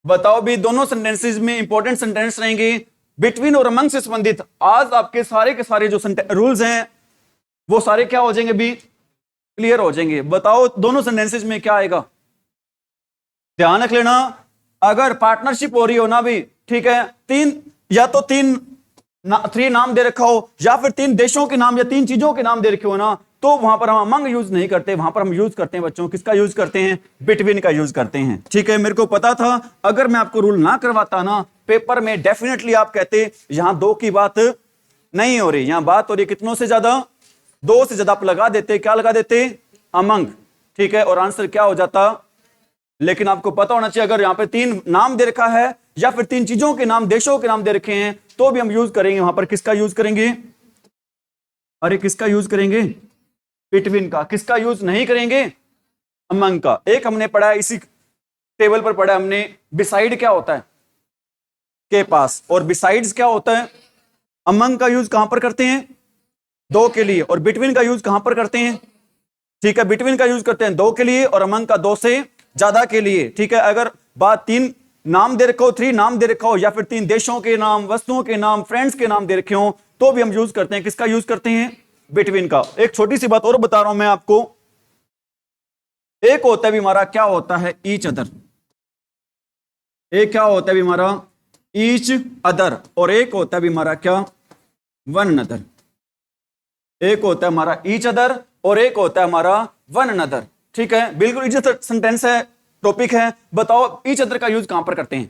Speaker 1: बताओ भी दोनों सेंटेंसेस में इंपॉर्टेंट सेंटेंस रहेंगे बिटवीन और अमंग से संबंधित। आज आपके सारे के सारे जो रूल्स हैं वो सारे क्या हो जाएंगे भी, क्लियर हो जाएंगे। बताओ दोनों सेंटेंसेस में क्या आएगा, ध्यान रख लेना। अगर पार्टनरशिप हो रही हो ना भी, ठीक है, तीन या तो थ्री नाम दे रखा हो, या फिर 3 देशों के नाम या 3 चीजों के नाम दे रखे हो ना, तो वहां पर हम अमंग यूज नहीं करते, वहां पर हम यूज करते हैं बच्चों, किसका यूज करते हैं, बिटवीन का यूज करते हैं। ठीक है, मेरे को पता था अगर मैं आपको रूल ना करवाता ना, पेपर में डेफिनेटली आप कहते यहां 2 की बात नहीं हो रही, यहां बात हो रही कितनों से ज्यादा, 2 से ज्यादा आप लगा देते, क्या लगा देते, अमंग। ठीक है, और आंसर क्या हो जाता। लेकिन आपको पता होना चाहिए अगर यहां पे 3 नाम दे रखा है या फिर 3 चीजों के नाम, देशों के नाम दे रखे हैं, तो भी हम यूज करेंगे वहां पर किसका यूज करेंगे, अरे किसका यूज करेंगे, बिटवीन का। किसका यूज नहीं करेंगे, अमंग का। एक हमने पढ़ा इसी टेबल पर पढ़ा हमने, बिसाइड क्या होता है, के पास, और बिसाइड्स क्या होता है। अमंग का यूज कहां पर करते हैं, 2 के लिए, और बिटवीन का यूज कहां पर करते हैं। ठीक है, बिटवीन का यूज करते हैं 2 के लिए और अमंग का 2 से ज्यादा के लिए। ठीक है, अगर बात 3 नाम दे रखा हो, 3 नाम दे रखा हो, या फिर 3 देशों के नाम, वस्तुओं के नाम, फ्रेंड्स के नाम दे रखे हो, तो भी हम यूज करते हैं किसका यूज करते हैं, बिटवीन का। एक छोटी सी बात और बता रहा हूं मैं आपको, एक होता है भी हमारा क्या होता है, ईच अदर। एक क्या होता है भी हमारा ईच अदर, और एक होता है भी हमारा क्या, वन अनदर। एक होता है हमारा ईच अदर और एक होता है हमारा वन अनदर। ठीक है, बिल्कुल इजी सेंटेंस है, टॉपिक है। बताओ ईच अदर का यूज कहां पर करते हैं,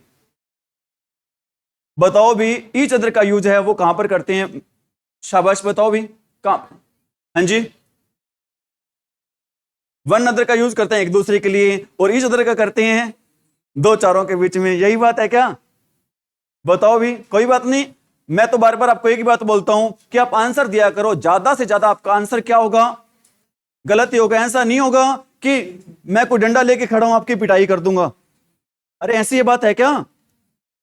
Speaker 1: बताओ भी ईच अदर का यूज है वो कहां पर करते हैं, शाबाश बताओ भी कहां। हाँ जी, वन अदर का यूज करते हैं एक दूसरे के लिए, और ईच अदर का करते हैं 2 चारों के बीच में। यही बात है क्या, बताओ भी। कोई बात नहीं, मैं तो बार बार आपको एक ही बात बोलता हूं कि आप आंसर दिया करो, ज्यादा से ज्यादा आपका आंसर क्या होगा, गलत ही होगा। ऐसा नहीं होगा कि मैं कोई डंडा लेके खड़ा हूं आपकी पिटाई कर दूंगा, अरे ऐसी ये बात है क्या।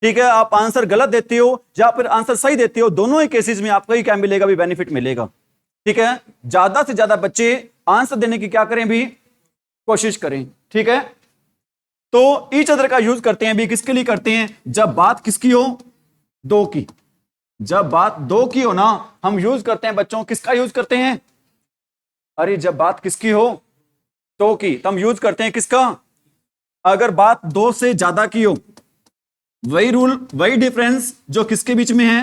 Speaker 1: ठीक है, आप आंसर गलत देते हो या फिर आंसर सही देते हो, दोनों ही केसेस में आपको ही क्या मिलेगा भी, बेनिफिट मिलेगा। ठीक है, ज्यादा से ज्यादा बच्चे आंसर देने की क्या करें भी, कोशिश करें। ठीक है, तो ईच अदर का यूज करते हैं भी किसके लिए करते हैं, जब बात किसकी हो, 2 की। जब बात 2 की हो ना, हम यूज करते हैं बच्चों, किसका यूज करते हैं, अरे जब बात किसकी हो, 2 की, तो हम यूज करते हैं किसका, अगर बात 2 से ज्यादा की हो। वही रूल, वही डिफरेंस जो किसके बीच में है,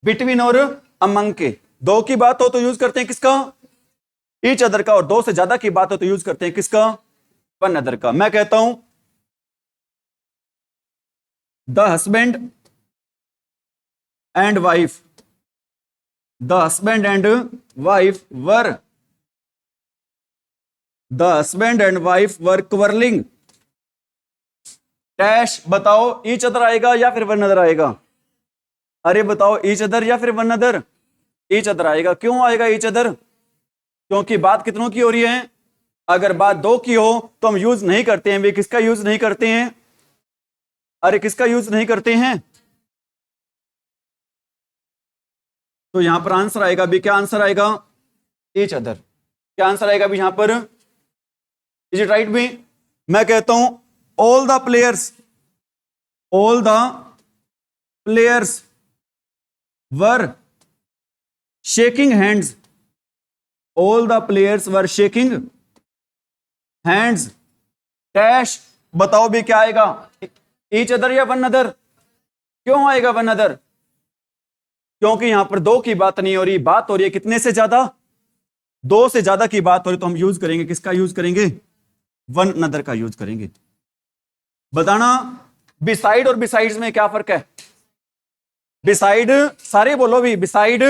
Speaker 1: बिटवीन और अमंग के। 2 की बात हो तो यूज करते हैं किसका, ईच अदर का, और 2 से ज्यादा की बात हो तो यूज करते हैं किसका, वन अदर का। मैं कहता हूं the husband and wife, the husband and wife were, the husband and wife were quarrelling dash. बताओ ईच अदर आएगा या फिर वन अदर आएगा, अरे बताओ ईच अदर या फिर वन अदर, ईच अदर आएगा। क्यों आएगा ईच अदर, क्योंकि बात कितनों की हो रही है। अगर बात 2 की हो तो हम यूज नहीं करते हैं, वे किसका यूज नहीं करते हैं, अरे किसका यूज नहीं करते हैं। तो यहां पर आंसर आएगा भी, क्या आंसर आएगा, ईच अदर। क्या आंसर आएगा भी यहां पर, इज इट राइट भी। मैं कहता हूं all the players, all the players were shaking hands all the players were shaking hands dash. बताओ भी क्या आएगा, ईच अदर या वन अदर? क्यों आएगा वन अदर? क्योंकि यहां पर दो की बात नहीं हो रही, बात हो रही है कितने से ज्यादा, दो से ज्यादा की बात हो रही, तो हम यूज करेंगे किसका यूज करेंगे, वन अनदर का यूज करेंगे। बताना बिसाइड और बिसाइड्स में क्या फर्क है? बिसाइड, सारे बोलो भी, बिसाइड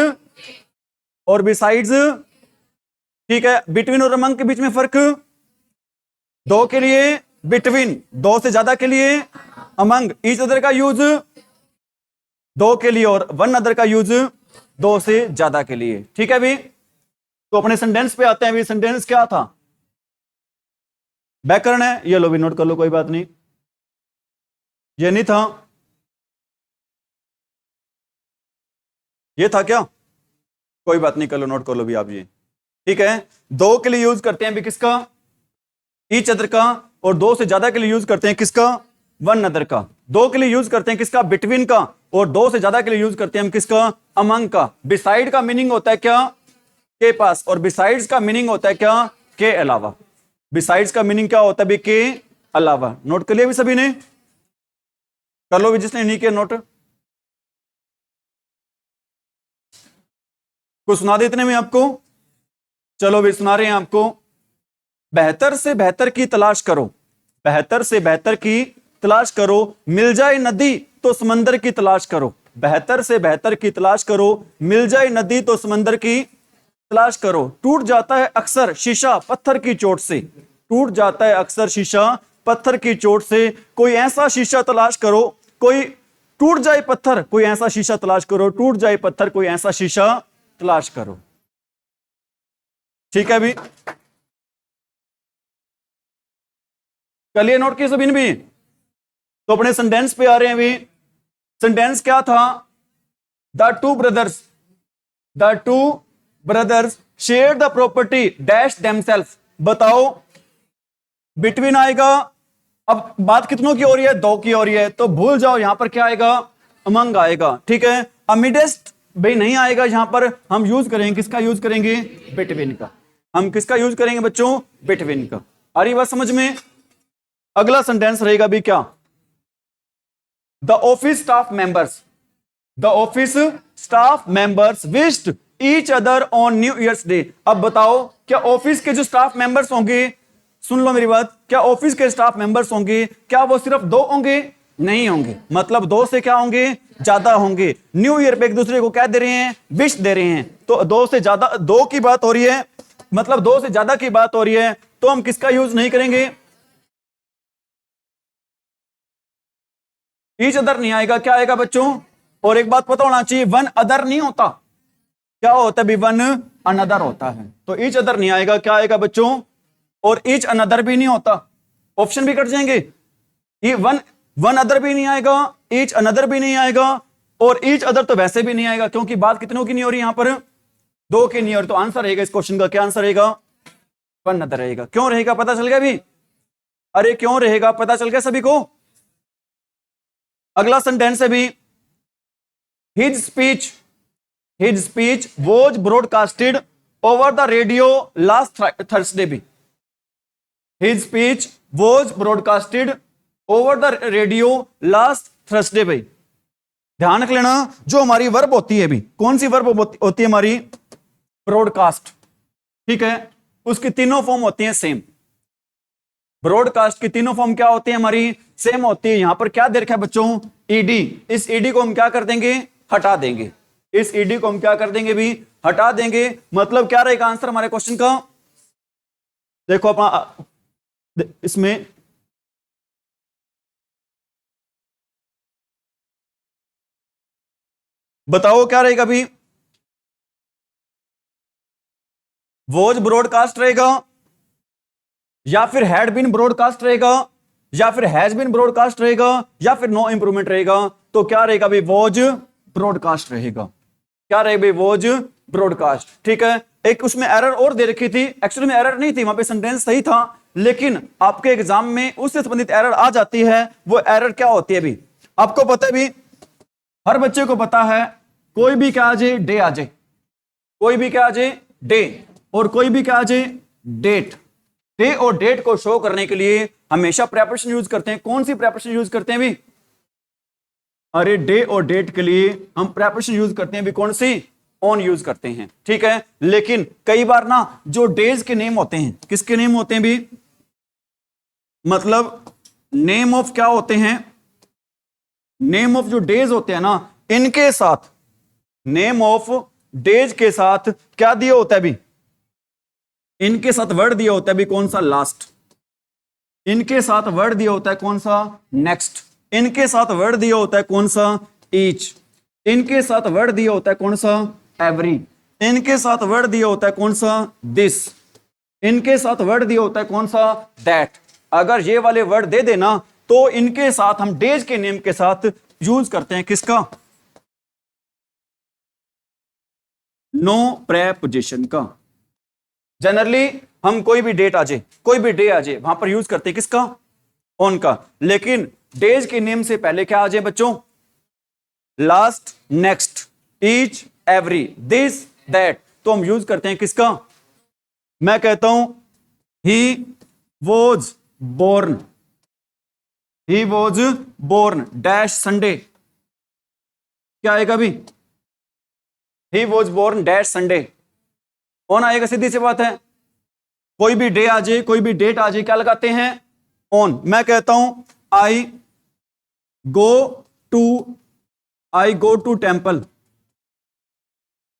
Speaker 1: और बिसाइड्स, ठीक है। बिटवीन और अमंग के बीच में फर्क, दो के लिए बिटवीन, दो से ज्यादा के लिए अमंग, ईच अदर का यूज दो के लिए और वन अदर का यूज दो से ज्यादा के लिए, ठीक है भी। तो अपने सेंटेंस पे आते हैं भी। सेंटेंस क्या था? व्याकरण है, ये लो भी नोट कर लो, कोई बात नहीं, ये नहीं था, ये था क्या? कोई बात नहीं, कर लो, नोट कर लो भी आप ये, ठीक है। दो के लिए यूज करते हैं भी किसका, ईच अदर का, और दो से ज्यादा के लिए यूज करते हैं किसका, वन अदर का। दो के लिए यूज करते हैं किसका, बिटवीन का, और दो से ज्यादा के लिए यूज करते हैं हम किसका, अमंग का। बिसाइड का मीनिंग होता है क्या, के पास, और बिसाइड्स का मीनिंग होता है क्या, के अलावा। बिसाइड्स का मीनिंग क्या होता है भी, के अलावा। नोट कर लिया भी सभी ने? कर लो भी जिसने नहीं किया नोट। कुछ सुना दे इतने में आपको? चलो भी सुना रहे हैं आपको। बेहतर से बेहतर की तलाश करो, बेहतर से बेहतर की तलाश करो, मिल जाए नदी तो समंदर की तलाश करो। बेहतर से बेहतर की तलाश करो, मिल जाए नदी तो समंदर की तलाश करो। टूट जाता है अक्सर शीशा पत्थर की चोट से, टूट जाता है अक्सर शीशा पत्थर की चोट से। कोई ऐसा शीशा तलाश करो, कोई टूट जाए पत्थर, कोई ऐसा शीशा तलाश करो, टूट जाए पत्थर, कोई ऐसा शीशा तलाश करो, ठीक है भी। चलिए नोट किए सभी ने भी। तो अपने सेंटेंस पे आ रहे हैं भी। सेंटेंस क्या था, the two brothers share the property dash themself. बताओ बिटवीन आएगा, अब बात कितनों की हो रही है, दो की हो रही है, तो भूल जाओ, यहां पर क्या आएगा, अमंग आएगा, ठीक है। अमिडेस्ट भाई नहीं आएगा, यहां पर हम यूज करेंगे किसका, यूज करेंगे बिटवीन का। हम किसका यूज करेंगे बच्चों, बिटवीन का। आ रही बात समझ में? अगला सेंटेंस रहेगा भी क्या, the office staff members wished each other on new years day. अब बताओ क्या ऑफिस के जो स्टाफ मेंबर्स होंगे, सुन लो मेरी बात, क्या ऑफिस के स्टाफ मेंबर्स होंगे, क्या वो सिर्फ दो होंगे? नहीं होंगे, मतलब दो से क्या होंगे, ज्यादा होंगे। न्यू ईयर पे एक दूसरे को क्या दे रहे हैं, विश दे रहे हैं। तो दो से ज्यादा, दो की बात हो रही है, मतलब दो से ज्यादा की बात हो रही है, तो हम किसका यूज नहीं करेंगे, ईच अदर नहीं आएगा, क्या आएगा बच्चों? और एक बात पता होना चाहिए, वन अदर नहीं होता, क्या होता है भी, वन अनदर होता है। तो ईच अदर नहीं आएगा, क्या आएगा बच्चों, और ईच अनदर भी नहीं होता, ऑप्शन भी कट जाएंगे। ये वन अदर भी नहीं आएगा, ईच अनदर भी नहीं आएगा, और ईच अदर तो वैसे भी नहीं आएगा, क्योंकि बात कितनों की नहीं हो रही, यहां पर दो की नहीं हो रही। तो आंसर रहेगा इस क्वेश्चन का, क्या आंसर रहेगा, वन अदर रहेगा। क्यों रहेगा पता चल गया भी? अरे क्यों रहेगा पता चल गया सभी को? अगला सेंटेंस है भी, his speech was broadcasted over the radio last Thursday भी। His speech was broadcasted over the radio last Thursday भाई। ध्यान रख लेना, जो हमारी वर्ब होती है भी, कौन सी वर्ब होती है हमारी, ब्रॉडकास्ट, ठीक है। उसकी तीनों फॉर्म होती हैं सेम, ब्रॉडकास्ट की तीनों फॉर्म क्या होती है हमारी, सेम होती है। यहां पर क्या दे रखा है बच्चों, ईडी। इस ईडी को हम क्या कर देंगे, हटा देंगे। इस ईडी को हम क्या कर देंगे भी, हटा देंगे। मतलब क्या रहेगा आंसर हमारे क्वेश्चन का, देखो अपना इसमें बताओ क्या रहेगा भी, वॉज ब्रॉडकास्ट रहेगा, या फिर हैड बीन ब्रॉडकास्ट रहेगा, या फिर हैज बीन ब्रॉडकास्ट रहेगा, या फिर नो इंप्रूवमेंट रहेगा। तो क्या रहेगा भाई, वॉज ब्रॉडकास्ट रहेगा। क्या रहेगा भाई, वॉज ब्रॉडकास्ट, ठीक है। एक उसमें एरर और दे रखी थी, एक्चुअली में एरर नहीं थी, वहां पे सेंटेंस सही था, लेकिन आपके एग्जाम में उससे संबंधित एरर आ जाती है। वो एरर क्या होती है भी, आपको पता है भी, हर बच्चे को पता है, कोई भी क्या आ जाए, डे आ जाए, कोई भी क्या आ जाए, डे, और कोई भी क्या आ जाए, डेट। डे और डेट को शो करने के लिए हमेशा प्रेपोजिशन यूज करते हैं। कौन सी प्रेपोजिशन यूज करते हैं भी? अरे डे और डेट के लिए हम प्रेपोजिशन यूज करते हैं भी, कौन सी? ऑन यूज करते हैं, ठीक है। लेकिन कई बार ना जो डेज के नेम होते हैं, किसके नेम होते हैं भी? मतलब नेम ऑफ क्या होते हैं? नेम ऑफ जो डेज होते हैं ना, इनके साथ, नेम ऑफ डेज के साथ क्या दिया होता है भी? इनके साथ वर्ड दिया होता है भी, कौन सा? लास्ट। इनके साथ वर्ड दिया होता है कौन सा? नेक्स्ट। इनके साथ वर्ड दिया होता है कौन सा? ईच। इनके साथ वर्ड दिया होता है कौन सा? एवरी। इनके साथ वर्ड दिया होता है कौन सा? दिस। इनके साथ वर्ड दिया होता है कौन सा? दैट। अगर ये वाले वर्ड दे देना तो इनके साथ हम डेज के नेम के साथ यूज करते हैं किसका? नो प्रेपोजिशन का। जनरली हम कोई भी डेट आ जाए, कोई भी डे आ जाए, वहां पर यूज करते हैं किसका? ऑन का। लेकिन डेज के नेम से पहले क्या आ जाए बच्चों? Last, next, each, every, this, that, तो हम यूज करते हैं किसका? मैं कहता हूं he was born, he was born dash Sunday. क्या आएगा भी? He was born dash Sunday. On आएगा, सीधी सी बात है। कोई भी डे आ जाए, कोई भी डेट आ जाए, क्या लगाते हैं? ऑन। मैं कहता हूं I go to temple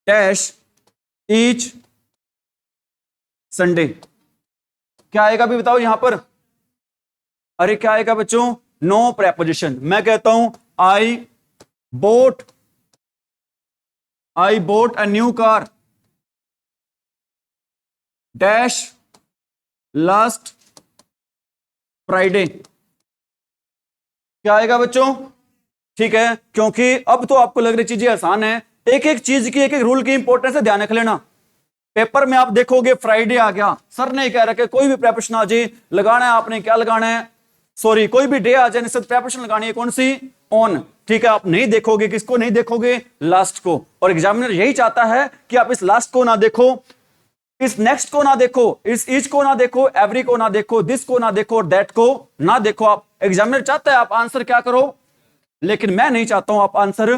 Speaker 1: dash each Sunday. क्या आएगा भी बताओ यहां पर? अरे क्या आएगा बच्चों? No preposition. मैं कहता हूं I bought a new car dash last Friday. क्या आएगा बच्चों? ठीक है, क्योंकि अब तो आपको लग रही चीजें आसान है। एक एक चीज की, एक एक रूल की इंपॉर्टेंस है, ध्यान रख लेना। पेपर में आप देखोगे फ्राइडे आ गया, सर ने कह रखा है कोई भी प्रेपोजिशन आ जाए लगाना है आपने, क्या लगाना है? सॉरी, कोई भी डे आ जाए निश्चित प्रेपोजिशन लगानी है, कौन सी? ऑन। ठीक है, आप नहीं देखोगे, किसको नहीं देखोगे? लास्ट को। और एग्जामिनर यही चाहता है कि आप इस लास्ट को ना देखो, इस नेक्स्ट को ना देखो, इस ईच को ना देखो, एवरी को ना देखो, दिस को ना देखो और दैट को ना देखो। आप एग्जामिनर चाहता है आप आंसर क्या करो, लेकिन मैं नहीं चाहता हूं आप आंसर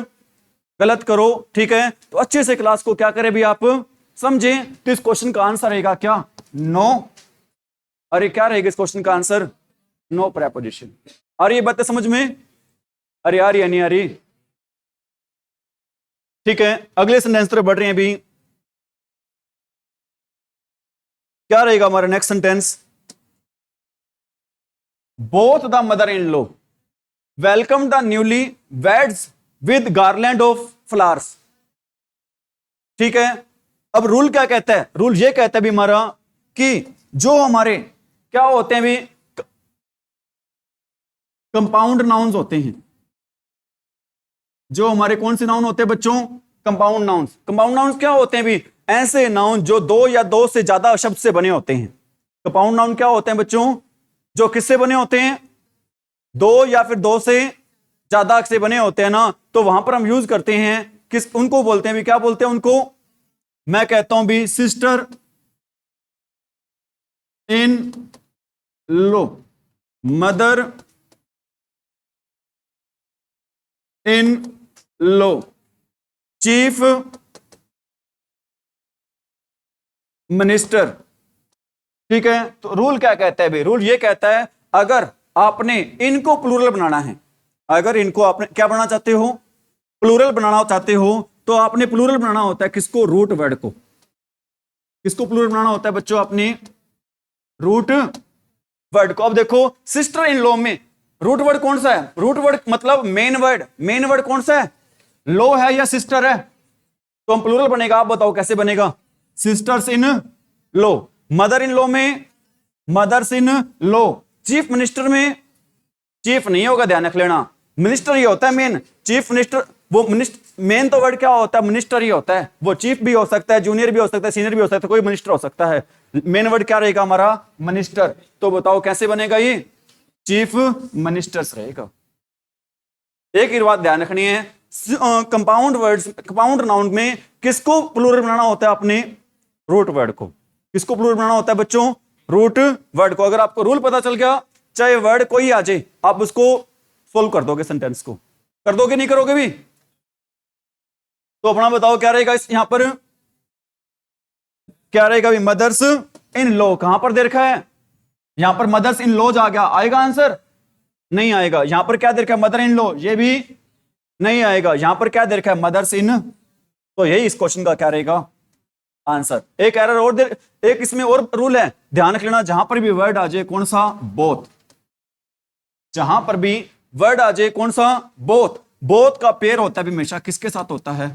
Speaker 1: गलत करो। ठीक है, तो अच्छे से क्लास को क्या करें भी आप समझें। तो इस क्वेश्चन का आंसर रहेगा क्या? नो। अरे क्या रहेगा इस क्वेश्चन का आंसर? No preposition. अरे ये बातें समझ में? अरे यार ये नहीं आ रही। ठीक है, अगले सेंटेंस तरफ बढ़ रहे हैं अभी। क्या रहेगा हमारा next sentence? Both the mother in law welcome the newly weds with garland of flowers. ठीक है, अब रूल क्या कहता है? रूल ये कहता है भी हमारा कि जो हमारे क्या होते हैं भी, कंपाउंड नाउन्स होते हैं। जो हमारे कौन से नाउन होते हैं बच्चों? Compound nouns. कंपाउंड नाउन्स क्या होते हैं भी? ऐसे नाउन जो दो या दो से ज्यादा शब्द से बने होते हैं। कंपाउंड नाउन क्या होते हैं बच्चों? जो किससे बने होते हैं? दो या फिर दो से ज्यादा से बने होते हैं ना, तो वहां पर हम यूज करते हैं किस, उनको बोलते हैं भी, क्या बोलते हैं उनको? मैं कहता हूं भी sister in law, mother in law, chief minister. ठीक है, तो रूल क्या कहता है भाई? रूल ये कहता है अगर आपने इनको प्लूरल बनाना है, अगर इनको आपने क्या बनाना चाहते हो? प्लूरल बनाना चाहते हो, तो आपने प्लूरल बनाना होता है किसको? रूट वर्ड को। किसको प्लूरल बनाना होता है बच्चों? अपने रूट वर्ड को। अब देखो सिस्टर इन लॉ में रूट वर्ड कौन सा है? रूट वर्ड मतलब मेन वर्ड। मेन वर्ड कौन सा है? लो है या सिस्टर है? तो हम प्लूरल बनेगा, आप बताओ कैसे बनेगा? Sisters in law. Mother in law में mothers in law. Chief minister में चीफ नहीं होगा, ध्यान रख लेना, मिनिस्टर ही होता है मेन। चीफ मिनिस्टर, वो मिनिस्टर मेन तो वर्ड क्या होता है? मिनिस्टर ही होता है। वो चीफ भी हो सकता है, जूनियर भी हो सकता है, सीनियर भी हो सकता है, कोई मिनिस्टर हो सकता है। मेन वर्ड क्या रहेगा हमारा? मिनिस्टर। तो बताओ कैसे बनेगा ये? चीफ मिनिस्टर्स रहेगा। एक ही बात ध्यान रखनी है, कंपाउंड वर्ड्स, कंपाउंड नाउन में किसको प्लूरल बनाना होता है? अपने रूट वर्ड को। किसको प्लूरल बनाना होता है बच्चों? रूट वर्ड को। अगर आपको रूल पता चल गया, चाहे वर्ड कोई आ जाए, आप उसको सोल्व कर दोगे, सेंटेंस को कर दोगे, नहीं करोगे भी? तो अपना बताओ क्या रहेगा इस यहां पर, क्या रहेगा भी? Mother's in law. कहां पर दे रखा है? यहां पर मदर्स इन लॉज आ गया, आएगा आंसर? नहीं आएगा। यहां पर क्या दे रखा है? मदर इन लॉ, ये भी नहीं आएगा। यहां पर क्या दे रखा है? मदर्स इन। तो यही इस क्वेश्चन का क्या रहेगा आंसर। एक एरर और एक इसमें और रूल है, ध्यान रख लेना, जहां पर भी वर्ड आ जाए, कौन सा? बोथ। जहां पर भी वर्ड आ जाए, कौन सा? बोथ। बोथ का पेयर होता है हमेशा किसके साथ होता है?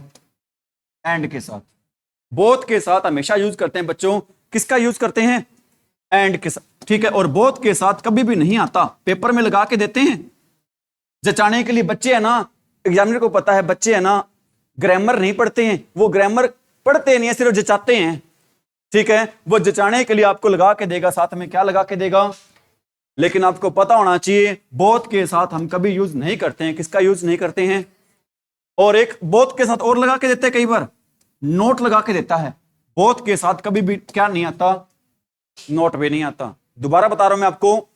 Speaker 1: एंड के साथ। बोथ के साथ हमेशा यूज करते हैं बच्चों, किसका यूज करते हैं? एंड के साथ, ठीक है। और बोथ के साथ कभी भी नहीं आता, पेपर में लगा के देते हैं जचाने के लिए। बच्चे है ना, एग्जामिनर को पता है, बच्चे है ना ग्रामर नहीं पढ़ते हैं, वो ग्रामर पढ़ते नहीं है, सिर्फ जचाते हैं, ठीक है। वो जचाने के लिए आपको लगा के देगा, साथ में क्या लगा के देगा? लेकिन आपको पता होना चाहिए बोथ के साथ हम कभी यूज नहीं करते हैं। किसका यूज नहीं करते हैं? और एक बोथ के साथ और लगा के देते हैं, कई बार नोट लगा के देता है। बोथ के साथ कभी भी क्या नहीं आता? नोट भी नहीं आता। दोबारा बता रहा हूं मैं आपको,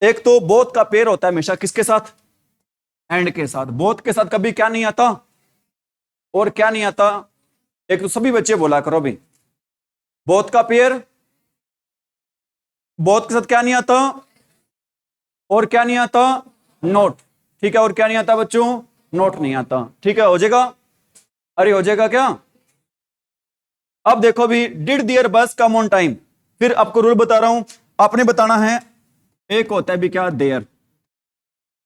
Speaker 1: एक तो बोथ का पेयर होता है हमेशा किसके साथ? एंड के साथ। बोथ के साथ कभी क्या नहीं आता? और क्या नहीं आता? एक तो सभी बच्चे बोला करो भी, बोथ का पेयर, बोथ के साथ क्या नहीं आता? और क्या नहीं आता? नोट, ठीक है। और क्या नहीं आता बच्चों? नोट नहीं आता, ठीक है। हो जाएगा? अरे हो जाएगा क्या? अब देखो भी, डिड देयर बस कम ऑन टाइम। फिर आपको रूल बता रहा हूं, आपने बताना है। एक होता है भी क्या? देयर।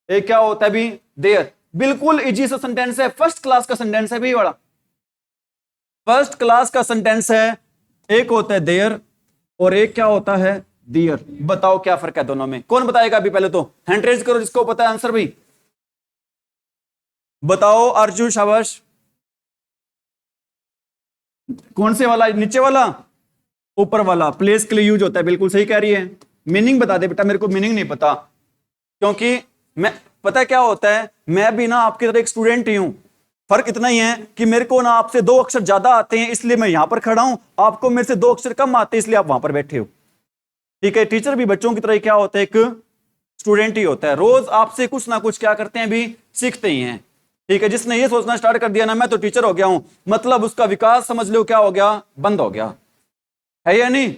Speaker 1: एक क्या होता है भी? देयर। बिल्कुल इजी सा सेंटेंस है, फर्स्ट क्लास का सेंटेंस है भी वाला, फर्स्ट क्लास का सेंटेंस है। एक होता है देयर और एक क्या होता है? दियर। बताओ क्या फर्क है दोनों में? कौन बताएगा अभी? पहले तो हैंड रेज करो जिसको पता है आंसर भी। बताओ अर्जुन, शाबाश। कौन से वाला? नीचे वाला? ऊपर वाला। प्लेस के लिए यूज होता है, बिल्कुल सही कह रही है। मीनिंग बता दे बेटा, मेरे को मीनिंग नहीं पता, क्योंकि मैं, पता क्या होता है, मैं भी ना आपकी तरह एक स्टूडेंट ही हूं। फर्क इतना ही है कि मेरे को ना आपसे 2 अक्षर ज्यादा आते हैं, इसलिए मैं यहां पर खड़ा हूं। आपको मेरे से 2 अक्षर कम आते हैं, इसलिए आप वहां पर बैठे हो, ठीक है। टीचर भी बच्चों की तरह क्या होता है? एक स्टूडेंट ही होता है। रोज आपसे कुछ ना कुछ क्या करते हैं भी? सीखते ही हैं, ठीक है। जिसने ये सोचना स्टार्ट कर दिया ना मैं तो टीचर हो गया हूं, मतलब उसका विकास समझ लो क्या हो गया? बंद हो गया है या नहीं?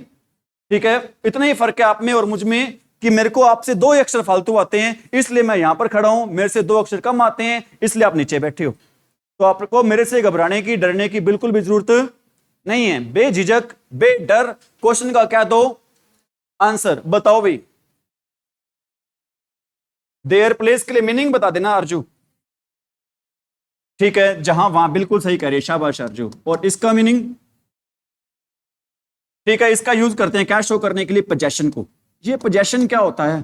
Speaker 1: ठीक है। इतना ही फर्क है आप में और मुझ में कि मेरे को आपसे 2 ही अक्षर फालतू आते हैं, इसलिए मैं यहां पर खड़ा हूं। मेरे से 2 अक्षर कम आते हैं, इसलिए आप नीचे बैठे हो। तो आपको मेरे से घबराने की, डरने की बिल्कुल भी जरूरत नहीं है। बेझिझक, बेडर क्वेश्चन का क्या दो आंसर। बताओ भाई, देयर प्लेस के लिए मीनिंग बता देना अर्जू, ठीक है। जहां वहां, बिल्कुल सही कह रही है, शाबाश अर्जू। और इसका मीनिंग, ठीक है, इसका यूज करते हैं क्या शो करने के लिए? पोजेशन को। ये पोजेशन क्या होता है?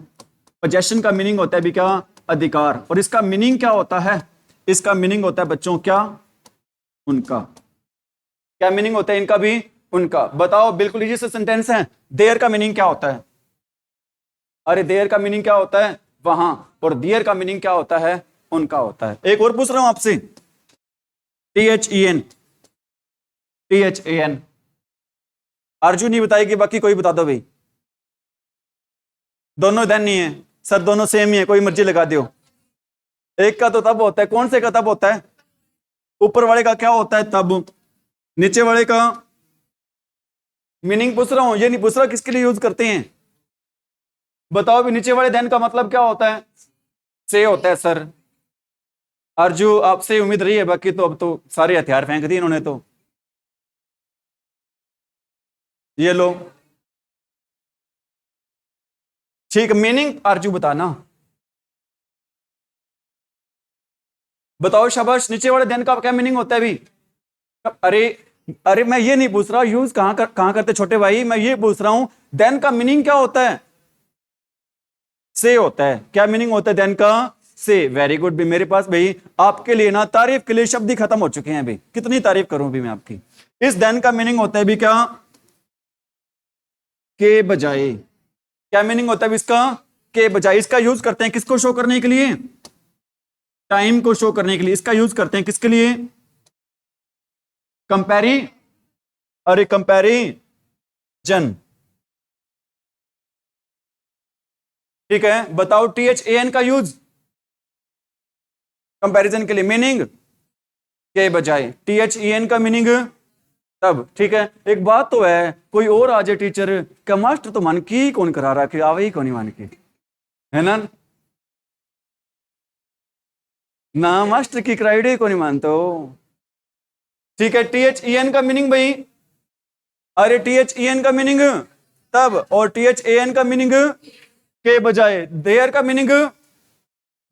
Speaker 1: पोजेशन का मीनिंग होता है भी क्या? अधिकार। और इसका मीनिंग क्या होता है? इसका मीनिंग होता है बच्चों क्या? उनका। क्या मीनिंग होता है इनका भी? उनका। बताओ, बिल्कुल इजी से सेंटेंस है। देयर का मीनिंग क्या होता है? अरे देयर का मीनिंग क्या होता है? वहां। और दियर का मीनिंग क्या होता है? उनका होता है। एक और पूछ रहा हूं आपसे, THEN, THAN। अर्जुन नहीं बताएगी, बाकी कोई बता दो भाई। दोनों देन नहीं है सर, दोनों सेम ही है, कोई मर्जी लगा दो। एक का तो तब होता है, कौन से का तब होता है? ऊपर वाले का क्या होता है? तब। नीचे वाले का मीनिंग पूछ रहा हूं, ये नहीं पूछ रहा किसके लिए यूज करते हैं। बताओ भी, नीचे वाले देन का मतलब क्या होता है? से होता है सर। अर्जु आपसे उम्मीद रही है, बाकी तो अब तो सारे हथियार फेंक दिए इन्होंने तो। ये लो, ठीक। मीनिंग अर्जु बताना, बताओ शाबाश। नीचे वाले देन का क्या मीनिंग होता है भी? अरे अरे मैं ये नहीं पूछ रहा यूज कहां करते छोटे भाई, मैं ये पूछ रहा हूं देन का मीनिंग क्या होता है? से होता है। क्या मीनिंग होता है देन का? से। वेरी गुड भी मेरे पास भाई आपके लिए ना तारीफ के लिए शब्द ही खत्म हो चुके हैं भाई, कितनी तारीफ करूं भी मैं आपकी। इस देन का मीनिंग होता है भी क्या? के बजाय। क्या मीनिंग होता है इसका? के बजाय। इसका यूज करते हैं किसको शो करने के लिए? टाइम को शो करने के लिए। इसका यूज करते हैं किसके लिए? कंपेरी, अरे कंपेरी जन। ठीक है, बताओ THAN का यूज कंपैरिजन के लिए, मीनिंग के बजाय THEN का मीनिंग तब। ठीक है, एक बात तो है, कोई और आ जाए टीचर का मास्टर तो मन की कौन करा रहा कि आवे ही कौन मान की, है ना ना मास्टर की क्राइडे को नहीं मानते हो। ठीक है, THEN का मीनिंग भाई, अरे THEN का मीनिंग तब, और THAN का मीनिंग के बजाय, देयर का मीनिंग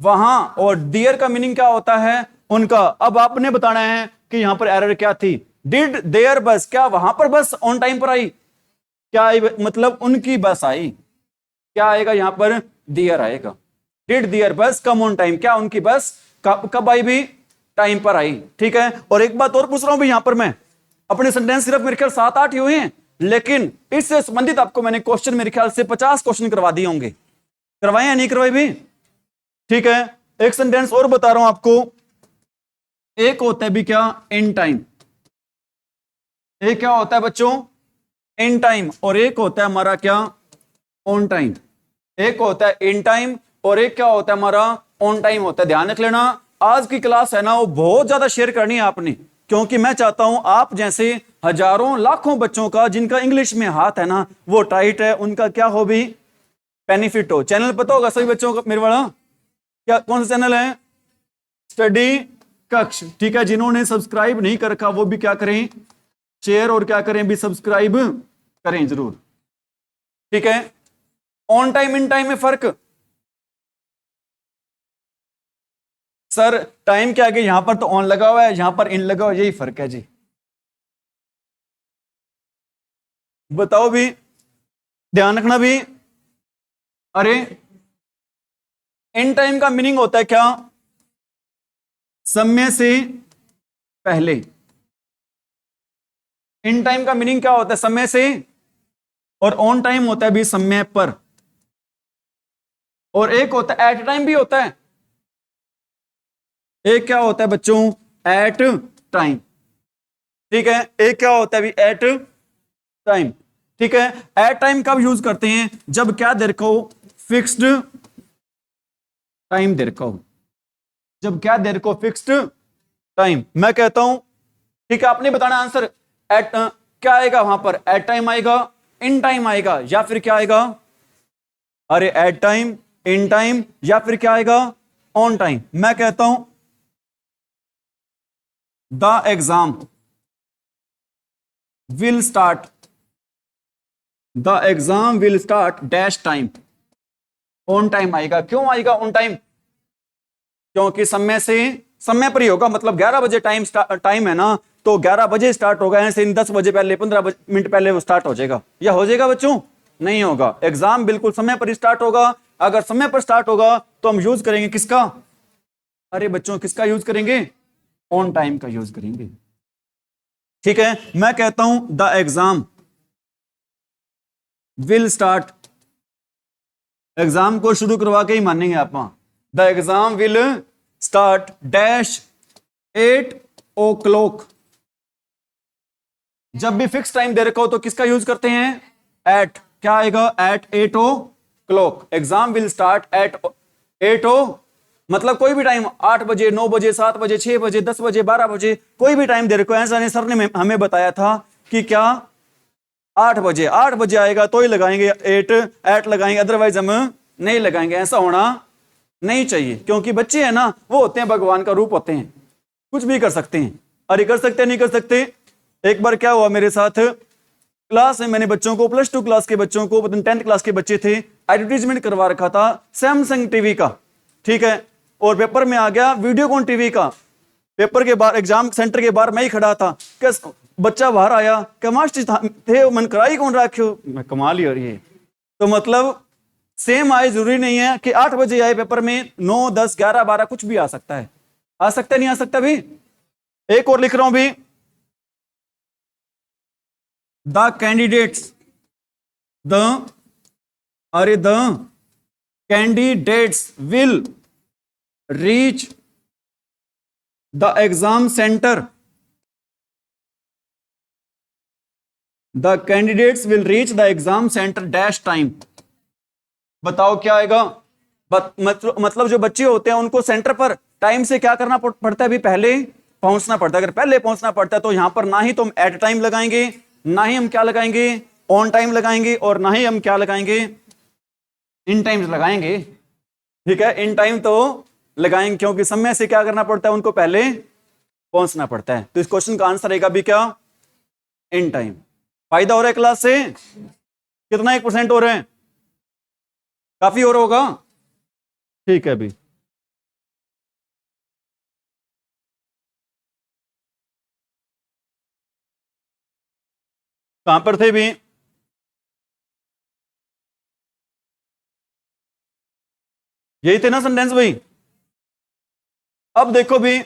Speaker 1: वहां, और डियर का मीनिंग क्या होता है उनका। अब आपने बताना है कि यहां पर एरर क्या थी। डिड देयर बस, क्या वहां पर बस ऑन टाइम पर आई, क्या आई, मतलब उनकी बस आई, क्या आएगा यहां पर, दियर आएगा। डिड दियर बस कम ऑन टाइम, क्या उनकी बस कब आई भी, टाइम पर आई। ठीक है, और एक बात और पूछ रहा हूं भी, यहां पर मैं अपने सेंटेंस सिर्फ मेरे ख्याल 7-8 ही हुए हैं, लेकिन इससे संबंधित आपको मैंने क्वेश्चन मेरे ख्याल से 50 क्वेश्चन करवा दिए होंगे, करवाए या नहीं करवाए भी। ठीक है, एक सेंटेंस और बता रहा हूं आपको, एक होता है भी क्या, इन टाइम। एक क्या होता है बच्चों, इन टाइम, और एक होता है हमारा क्या, ऑन टाइम। एक होता है इन टाइम और एक क्या होता है हमारा, ऑन टाइम होता है। ध्यान रख लेना, आज की क्लास है ना वो बहुत ज्यादा शेयर करनी है आपने, क्योंकि मैं चाहता हूं आप जैसे हजारों लाखों बच्चों का जिनका इंग्लिश में हाथ है ना वो टाइट है, उनका क्या हो भी, बेनिफिट हो। चैनल पता होगा सभी बच्चों का मेरे वाला, क्या कौन सा चैनल है, स्टडी कक्ष। ठीक है, जिन्होंने सब्सक्राइब नहीं कर रखा वो भी क्या करें, शेयर और क्या करें भी, सब्सक्राइब करें जरूर। ठीक है, ऑन टाइम इन टाइम में फर्क, सर टाइम के आगे यहां पर तो ऑन लगा हुआ है, यहां पर इन लगा हुआ है, यही फर्क है जी। बताओ भी, ध्यान रखना भी। अरे इन टाइम का मीनिंग होता है क्या, समय से पहले। इन टाइम का मीनिंग क्या होता है, समय से, और ऑन टाइम होता है भी समय पर, और एक होता है एट टाइम भी होता है। एक क्या होता है बच्चों, एट टाइम। ठीक है, एक क्या होता है भी, एट टाइम। ठीक है, एट टाइम कब यूज करते हैं, जब क्या दे रखा हो, फिक्स्ड टाइम दे रखा हो, जब क्या दे रखा हो, फिक्स्ड टाइम। मैं कहता हूं, ठीक है, आपने बताना आंसर, एट क्या आएगा वहां पर, एट टाइम आएगा, इन टाइम आएगा, या फिर क्या आएगा, अरे एट टाइम, इन टाइम, या फिर क्या आएगा, ऑन टाइम। मैं कहता हूं the exam will start, the exam will start dash time, on time आएगा। क्यों आएगा ऑन टाइम, क्योंकि समय से, समय पर ही होगा, मतलब 11 बजे टाइम है ना, तो 11 बजे स्टार्ट होगा, ऐसे 10 बजे पहले, 15 मिनट पहले वो स्टार्ट हो जाएगा, या हो जाएगा बच्चों, नहीं होगा। एग्जाम बिल्कुल समय पर स्टार्ट होगा। अगर समय पर स्टार्ट होगा तो हम यूज करेंगे किसका, अरे बच्चों किसका यूज करेंगे, ऑन टाइम का यूज करेंगे। ठीक है, मैं कहता हूं the exam will start, exam को शुरू करवा के ही मानेंगे आप, the exam will start dash 8 o'clock। जब भी फिक्स टाइम दे रखा हो तो किसका यूज करते हैं, एट, क्या आएगा, at 8 o'clock। Exam will start at 8 मतलब कोई भी टाइम, 8 बजे, 9 बजे, 7 बजे, 6 बजे, 10 बजे, 12 बजे, कोई भी टाइम दे रखो। ऐसा नहीं, सर ने हमें बताया था कि क्या 8 बजे, 8 बजे आएगा तो ही लगाएंगे, एट लगाएंगे, अदरवाइज हम नहीं लगाएंगे। ऐसा होना नहीं चाहिए, क्योंकि बच्चे हैं ना वो होते हैं भगवान का रूप होते हैं, कुछ भी कर सकते हैं। अरे कर सकते नहीं कर सकते। एक बार क्या हुआ मेरे साथ, क्लास में मैंने बच्चों को, +2 क्लास के बच्चों को, 10th क्लास के बच्चे थे, एडवर्टीजमेंट करवा रखा था सैमसंग टीवी का। ठीक है, और पेपर में आ गया वीडियोकॉन टीवी का। पेपर के बाहर, एग्जाम सेंटर के बाहर मैं ही खड़ा था, कैस बच्चा बाहर आया, क्या मास्टर थे मन कराई कौन रखो, मैं कमाल ही हो रही है। तो मतलब सेम आए, जरूरी नहीं है कि 8 बजे आए पेपर में, 9, 10, 11, 12 कुछ भी आ सकता है। आ सकता है, नहीं आ सकता भी। एक और लिख रहा हूं भी, द कैंडिडेट्स, द, अरे the candidates will reach the exam centre the candidates will reach the exam centre dash time. बताओ क्या आएगा। मतलब जो बच्चे होते हैं उनको सेंटर पर टाइम से क्या करना पड़ता है, अभी पहले पहुंचना पड़ता है। अगर पहले पहुंचना पड़ता है तो यहां पर ना ही तुम एट टाइम लगाएंगे, ना ही हम क्या लगाएंगे, ऑन टाइम लगाएंगे, और ना ही हम क्या लगाएंगे, इन टाइम्स लगाएंगे। ठीक है, इन टाइम तो लगाएंगे क्योंकि समय से क्या करना पड़ता है, उनको पहले पहुंचना पड़ता है। तो इस क्वेश्चन का आंसर आएगा भी क्या, इन टाइम। फायदा हो रहा है क्लास से कितना, 1% हो रहे हैं, काफी हो रहा होगा। ठीक है अभी कहां पर थे भी, यही थे ना सेंटेंस भाई। अब देखो भी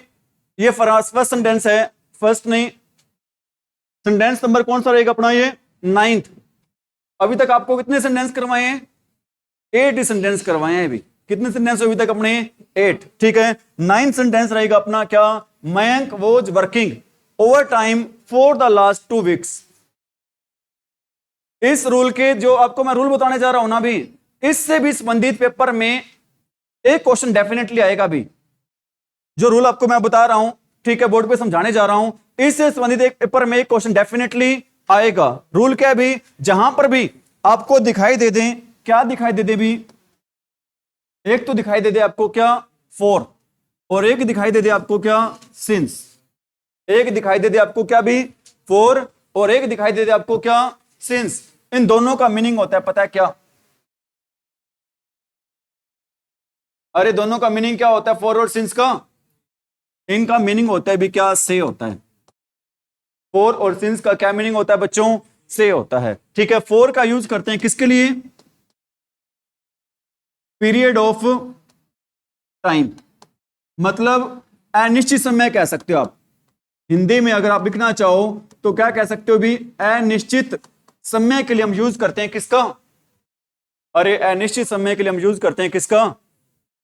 Speaker 1: ये फर्स्ट सेंटेंस है, फर्स्ट नहीं, सेंटेंस नंबर कौन सा रहेगा अपना, ये 9th। अभी तक आपको कितने सेंटेंस करवाए हैं, 8 ही सेंटेंस करवाए हैं अभी। कितने सेंटेंस अभी तक अपने, 8। ठीक है, 9th सेंटेंस रहेगा अपना क्या, Mayank was working over time for the last 2 weeks. इस रूल के, जो आपको मैं रूल बताने जा रहा हूं ना भी, इससे भी संबंधित पेपर में एक क्वेश्चन डेफिनेटली आएगा भी। जो रूल आपको मैं बता रहा हूं, ठीक है, बोर्ड पे समझाने जा रहा हूं, इससे संबंधित एक पेपर में एक क्वेश्चन डेफिनेटली आएगा। रूल क्या है भी, जहां पर भी आपको दिखाई दे दें, क्या दिखाई दे दे भी, एक तो दिखाई दे दे आपको क्या, फॉर, और एक दिखाई दे दे आपको क्या, सिंस। एक दिखाई दे दे आपको क्या भी, फॉर, और एक दिखाई दे दे आपको क्या, सिंस। इन दोनों का मीनिंग होता है पता है क्या, अरे दोनों का मीनिंग क्या होता है, फॉर और सिंस का, इनका मीनिंग होता है भी क्या, से होता है। फॉर और सिंस का क्या मीनिंग होता है बच्चों, से होता है। ठीक है, फॉर का यूज करते हैं किसके लिए, पीरियड ऑफ टाइम, मतलब अनिश्चित समय कह सकते हो आप। हिंदी में अगर आप लिखना चाहो तो क्या कह सकते हो भी, अनिश्चित समय के लिए हम यूज करते हैं किसका, अरे अनिश्चित समय के लिए हम यूज करते हैं किसका,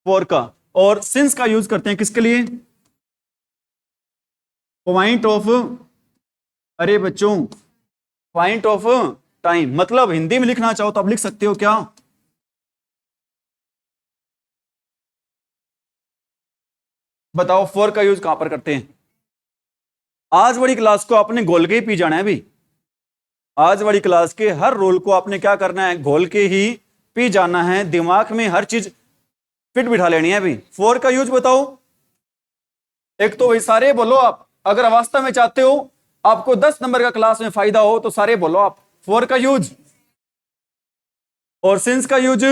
Speaker 1: फॉर का। और सिंस का यूज करते हैं किसके लिए, पॉइंट ऑफ, अरे बच्चों पॉइंट ऑफ टाइम। मतलब हिंदी में लिखना चाहो तो आप लिख सकते हो क्या, बताओ फॉर का यूज कहां पर करते हैं। आज वाली क्लास को आपने घोल के ही पी जाना है भी, आज वाली क्लास के हर रोल को आपने क्या करना है, घोल के ही पी जाना है, दिमाग में हर चीज फिट बिठा लेनी है भी। फॉर का यूज बताओ, एक तो वही सारे बोलो आप, अगर वास्तव में चाहते हो आपको 10 नंबर का क्लास में फायदा हो तो सारे बोलो आप, फॉर का यूज। और सिंस का यूज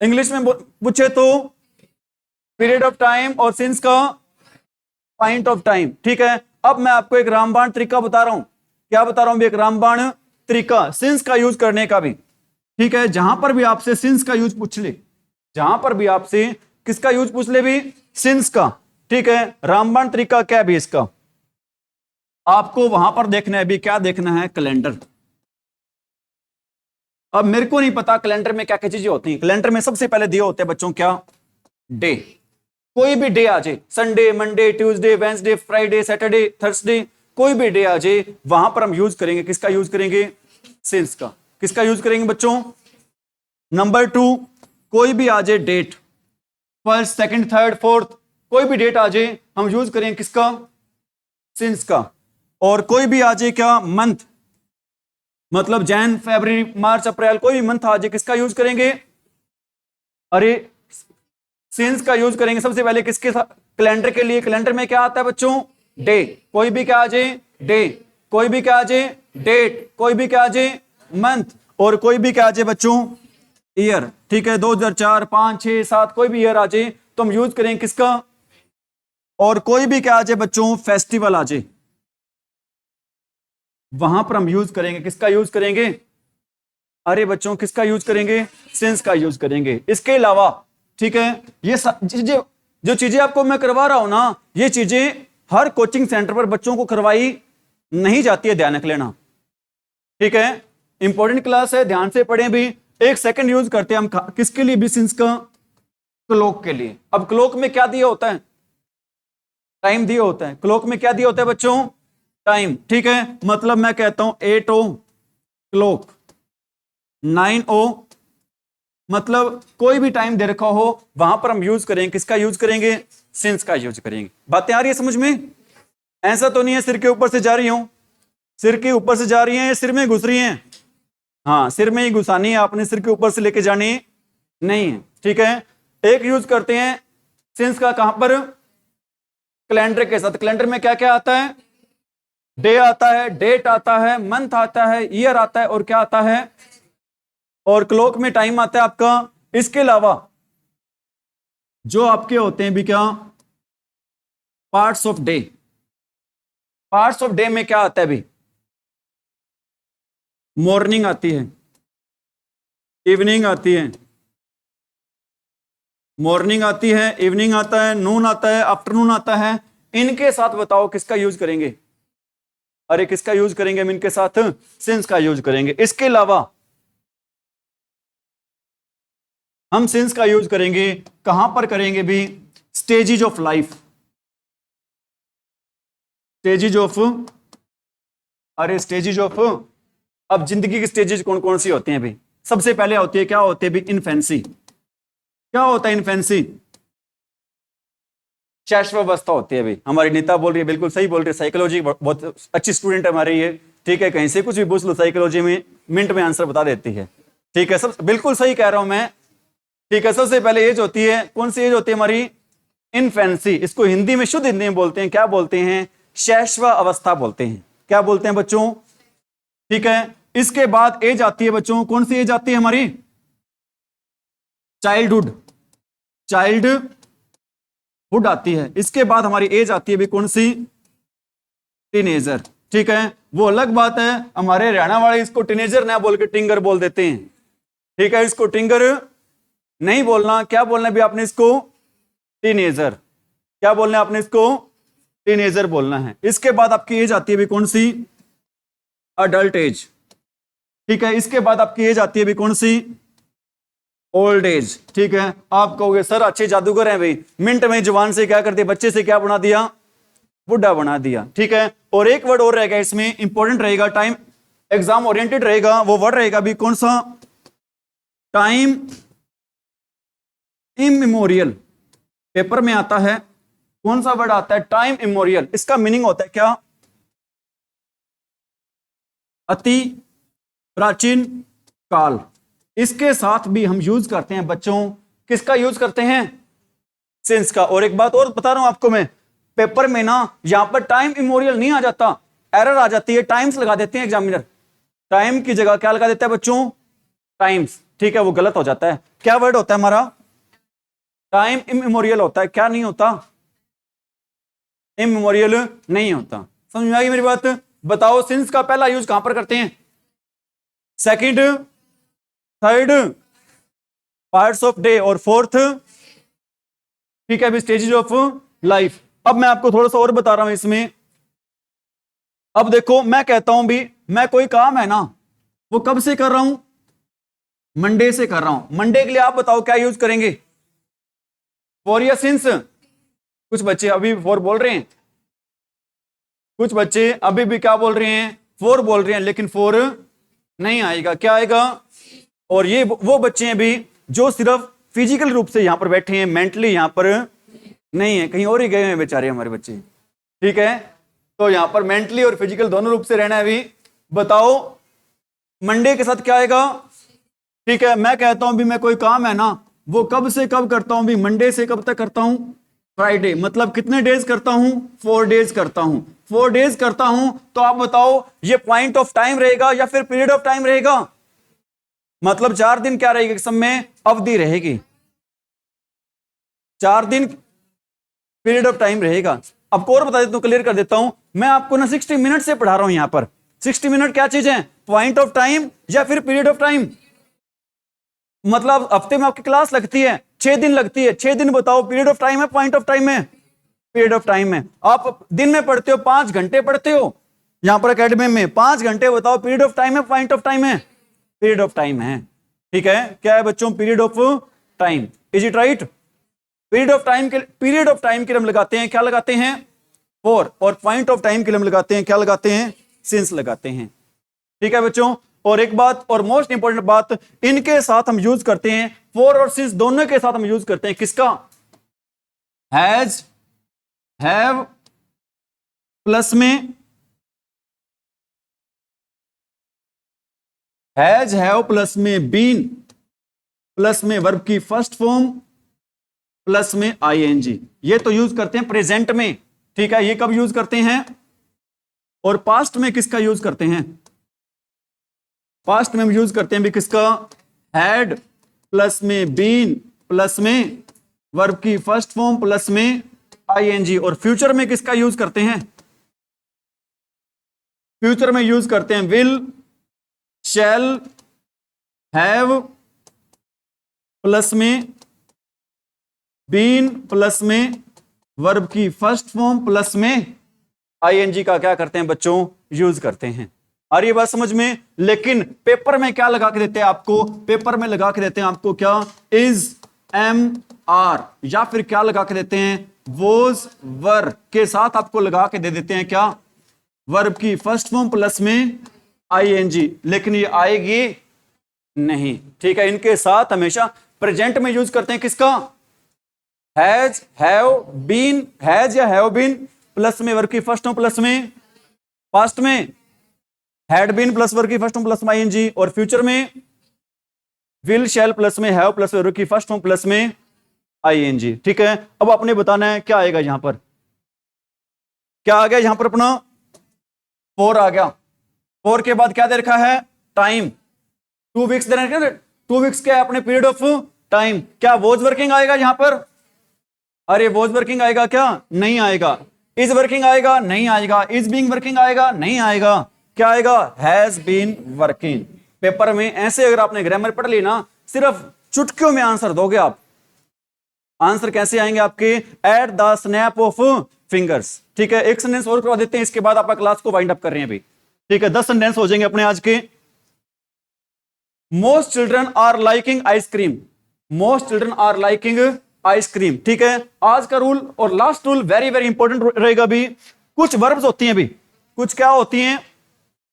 Speaker 1: इंग्लिश में पूछे तो पीरियड ऑफ टाइम, और सिंस का पॉइंट ऑफ टाइम। ठीक है, अब मैं आपको एक रामबाण तरीका बता रहा हूं, क्या बता रहा हूं, एक रामबाण तरीका सिंस का यूज करने का भी। ठीक है, जहां पर भी आपसे सिंस का यूज पूछ ले, जहां पर भी आपसे किसका यूज पूछ ले भी, सिंस का। ठीक है, रामबाण तरीका क्या है भी इसका, आपको वहां पर देखना है भी, क्या देखना है, कैलेंडर। अब मेरे को नहीं पता कैलेंडर में क्या क्या चीजें होती हैं। कैलेंडर में सबसे पहले दिए होते हैं बच्चों क्या, डे, कोई भी डे आ जाए, Sunday, Monday, Tuesday, Wednesday, Friday, Saturday, Thursday, कोई भी डे आ जाए, वहां पर हम यूज करेंगे किसका, यूज करेंगे सिंस का। किसका यूज करेंगे बच्चों, नंबर 2, कोई भी आ जाए date, first, second, third, fourth, कोई भी डेट आ जाए हम यूज करेंगे किसका, सिंस का। और कोई भी आ जाए क्या, मंथ, मतलब जैन, फरवरी, मार्च, अप्रैल, कोई भी मंथ आ जाए किसका यूज करेंगे, अरे सिंस का यूज करेंगे। सबसे पहले किसके साथ, कैलेंडर के लिए, कैलेंडर में क्या आता है बच्चों, डे, कोई भी क्या आ जाए, डे, कोई भी क्या आ जाए, डेट, कोई भी क्या आ जाए, मंथ, और कोई भी क्या आ जाए बच्चों, ईयर। ठीक है, 2004, 5, 6, 7, कोई भी ईयर आ जाए तो हम यूज करेंगे किसका। और कोई भी क्या आ जाए बच्चों, फेस्टिवल आ जाए, वहां पर हम यूज करेंगे किसका, यूज करेंगे, अरे बच्चों किसका यूज करेंगे, सिंस का यूज करेंगे। इसके अलावा ठीक है, ये चीजें, जो चीजें आपको मैं करवा रहा हूं ना, ये चीजें हर कोचिंग सेंटर पर बच्चों को करवाई नहीं जाती है, ध्यान रख लेना। ठीक है, इंपॉर्टेंट क्लास है, ध्यान से पढ़ें भी। एक सेकंड यूज करते हैं हम किसके लिए भी, सिंस का, क्लॉक के लिए। अब क्लॉक में क्या दिया होता है, टाइम दिया होता है। क्लॉक में क्या दिया होता है बच्चों, टाइम, ठीक है। मतलब मैं कहता हूं 8 ओ क्लॉक, 9 ओ, मतलब कोई भी टाइम दे रखा हो वहां पर हम यूज करेंगे, किसका यूज करेंगे, सिंस का यूज करेंगे। बातें आ रही है समझ में? ऐसा तो नहीं है सिर के ऊपर से जा रही हूं, सिर के ऊपर से जा रही हैं, सिर में घुस रही हैं, हाँ सिर में ही घुसानी है आपने, सिर के ऊपर से लेके जानी नहीं है, ठीक है। एक यूज करते हैं सिंस का कहां पर, कैलेंडर के साथ। कैलेंडर में क्या क्या आता है, डे आता है, डेट आता है, मंथ आता है, ईयर आता है, और क्या आता है, और क्लॉक में टाइम आता है आपका। इसके अलावा जो आपके होते हैं भी क्या, parts of day. Parts of day में क्या आता है भी, मॉर्निंग आती है, इवनिंग आती है, मॉर्निंग आती है, इवनिंग आता है, नून आता है, आफ्टरनून आता है। इनके साथ बताओ किसका यूज करेंगे, अरे किसका यूज करेंगे हम इनके साथ, सिंस का यूज करेंगे। इसके अलावा हम सिंस का यूज करेंगे कहां पर करेंगे भी, stages of life, stages of, अरे स्टेजेज ऑफ, अब जिंदगी की स्टेजेज कौन कौन सी होती हैं भी, सबसे पहले होती है, क्या होती है भी, इन्फेंसी। क्या होता है इन्फेंसी, शैशवावस्था होती है भी। हमारी नीता बोल रही है, बिल्कुल सही बोल रही है, साइकोलॉजी बहुत अच्छी स्टूडेंट है हमारी ये, ठीक है। कहीं से कुछ भी पूछ लो साइकोलॉजी में, मिनट में आंसर बता देती है, ठीक है। सब बिल्कुल सही कह रहा हूं मैं, ठीक है। सबसे पहले एज होती है, कौन सी एज होती है हमारी, इन्फेंसी। इसको हिंदी में, शुद्ध हिंदी में बोलते हैं, क्या बोलते हैं, शैशव अवस्था बोलते हैं। क्या बोलते हैं बच्चों, ठीक है। इसके बाद एज आती है बच्चों, कौन सी एज आती है हमारी, चाइल्डहुड, चाइल्डहुड आती है। इसके बाद हमारी एज आती है भी कौन सी, टीनेजर, ठीक है। वो अलग बात है, हमारे हरियाणा वाले इसको टीनेजर ना बोल के टिंगर बोल देते हैं, ठीक है। इसको टिंगर नहीं बोलना, क्या बोलना भी आपने इसको, टीनेजर। क्या बोलना है आपने इसको, टीनेजर बोलना है। इसके बाद आपकी एज आती है भी कौन सी, अडल्ट एज, ठीक है। इसके बाद आपकी एज आती है भी कौन सी, ओल्ड एज, ठीक है। आप कहोगे सर अच्छे जादूगर हैं भाई, मिनट में जवान से क्या कर दिया, बच्चे से क्या बना दिया, बुढ़ा बना दिया, ठीक है। और एक वर्ड और रहेगा इसमें, इंपॉर्टेंट रहेगा, टाइम एग्जाम ओरिएंटेड रहेगा, वो वर्ड रहेगा भी कौन सा, टाइम इमेमोरियल। पेपर में आता है, कौन सा वर्ड आता है, टाइम इमेमोरियल। इसका मीनिंग होता है क्या, अति प्राचीन काल। इसके साथ भी हम यूज करते हैं बच्चों, किसका यूज करते हैं, सिंस का। और एक बात और बता रहा हूं आपको मैं, पेपर में ना यहां पर टाइम इमेमोरियल नहीं आ जाता, एरर आ जाती है, टाइम्स लगा देते हैं एग्जामिनर, टाइम की जगह क्या लगा देता है बच्चों, टाइम्स, ठीक है। वो गलत हो जाता है। क्या वर्ड होता है हमारा, टाइम इमेमोरियल होता है, क्या नहीं होता, इमेमोरियल नहीं होता। समझ में आई मेरी बात? बताओ सिंस का पहला यूज कहां पर करते हैं, second, third, parts of day, और फोर्थ, ठीक है, स्टेजेस ऑफ लाइफ। अब मैं आपको थोड़ा सा और बता रहा हूं इसमें। अब देखो मैं कहता हूं भी, मैं कोई काम है ना वो कब से कर रहा हूं, मंडे से कर रहा हूं। मंडे के लिए आप बताओ क्या यूज करेंगे, फॉर या सिंस। कुछ बच्चे अभी फॉर बोल रहे हैं, कुछ बच्चे अभी भी क्या बोल रहे हैं, फोर बोल रहे हैं, लेकिन फोर नहीं आएगा, क्या आएगा। और ये वो बच्चे हैं भी जो सिर्फ फिजिकल रूप से यहां पर बैठे हैं, मेंटली यहां पर नहीं है, कहीं और ही गए हैं बेचारे हमारे बच्चे, ठीक है। तो यहां पर मेंटली और फिजिकल दोनों रूप से रहना है भी। बताओ मंडे के साथ क्या आएगा, ठीक है। मैं कहता हूं भी मैं कोई काम है ना वो कब से कब करता हूं भी, मंडे से कब तक करता हूं, फ्राइडे। मतलब कितने डेज करता हूं, 4 डेज करता हूं, 4 डेज करता हूं। तो आप बताओ ये पॉइंट ऑफ टाइम रहेगा या फिर पीरियड ऑफ टाइम रहेगा, मतलब 4 दिन क्या रहेगी, समय अवधि रहेगी, 4 दिन पीरियड ऑफ टाइम रहेगा। अब और बता देता हूं, क्लियर कर देता हूं मैं आपको ना, 60 मिनट से पढ़ा रहा हूं यहां पर। 60 मिनट क्या चीज है, पॉइंट ऑफ टाइम या फिर पीरियड ऑफ टाइम। मतलब हफ्ते में आपकी क्लास लगती है 6 दिन लगती है, 6 दिन बताओ पीरियड ऑफ टाइम है, पॉइंट ऑफ टाइम है, पीरियड ऑफ टाइम है। आप दिन में पढ़ते हो 5 घंटे पढ़ते हो यहां पर एकेडमी में, 5 घंटे बताओ पीरियड ऑफ टाइम है, पॉइंट ऑफ टाइम है, पीरियड ऑफ टाइम है, ठीक है। क्या है बच्चों, period of time, is it right. Period of time के लिए हम लगाते हैं, क्या लगाते हैं, फॉर, और पॉइंट ऑफ टाइम के लिए हम लगाते हैं, क्या लगाते हैं, सिंस लगाते हैं। ठीक है बच्चों। और एक बात और मोस्ट इंपॉर्टेंट बात, इनके साथ हम यूज करते हैं, फॉर और सिंस दोनों के साथ हम यूज करते हैं किसका, हैज, हैव प्लस में, हैज हैव प्लस में बीन प्लस में वर्ब की फर्स्ट फॉर्म प्लस में आईएनजी, ये तो यूज करते हैं प्रेजेंट में। ठीक है, ये कब यूज करते हैं, और पास्ट में किसका यूज करते हैं, पास्ट में हम यूज करते हैं भी किसका, हैड प्लस में बीन प्लस में वर्ब की फर्स्ट फॉर्म प्लस में आईएनजी। और फ्यूचर में किसका यूज करते हैं, फ्यूचर में यूज करते हैं विल, शैल, हैव प्लस में बीन प्लस में वर्ब की फर्स्ट फॉर्म प्लस में आईएनजी का क्या करते हैं बच्चों, यूज करते हैं। आ रही है बात समझ में। लेकिन पेपर में क्या लगा के देते हैं आपको, पेपर में लगा के देते हैं आपको क्या, इज, एम, आर, या फिर क्या लगा के देते हैं, वोज, वर के साथ आपको लगा के दे देते हैं क्या, वर्ब की फर्स्ट फॉर्म प्लस में आईएनजी। लेकिन ये आएगी नहीं। ठीक है, इनके साथ हमेशा प्रेजेंट में यूज करते हैं किसका, हैज, हैव, बीन, हैज या हैव बीन प्लस में वर्ब की फर्स्ट फॉर्म प्लस में, पास्ट में हैड बीन प्लस वर्ब की फर्स्ट फॉर्म प्लस में आईएनजी, और फ्यूचर में विल, शैल प्लस में हैव प्लस वर्ब की फर्स्ट फॉर्म प्लस में आईएनजी। ठीक है, अब आपने बताना है क्या आएगा यहां पर, क्या आ गया यहां पर अपना, फॉर आ गया। फॉर के बाद क्या दे रखा है, टाइम, 2 वीक्स दे रखा है, 2 वीक्स क्या है अपने पीरियड ऑफ टाइम। क्या वॉज वर्किंग आएगा यहां पर, अरे वॉज वर्किंग आएगा क्या, नहीं आएगा। इज वर्किंग आएगा, नहीं आएगा। इज बीइंग वर्किंग आएगा, नहीं आएगा। क्या आएगा, हैज बीन वर्किंग। पेपर में ऐसे अगर आपने ग्रामर पढ़ ली ना, सिर्फ चुटकियों में आंसर दोगे आप। आंसर कैसे आएंगे आपके, at the snap of fingers. ठीक है, एक सेंटेंस और करवा देते हैं, इसके बाद आप क्लास को वाइंड अप कर रहे हैं अभी। ठीक है, 10 सेंटेंस हो जाएंगे अपने आज के। Most children are liking ice cream, most children are liking ice cream. ठीक है, आज का रूल और last rule very very important रहेगा भी। कुछ वर्ब्स होती हैं भी, कुछ क्या होती हैं,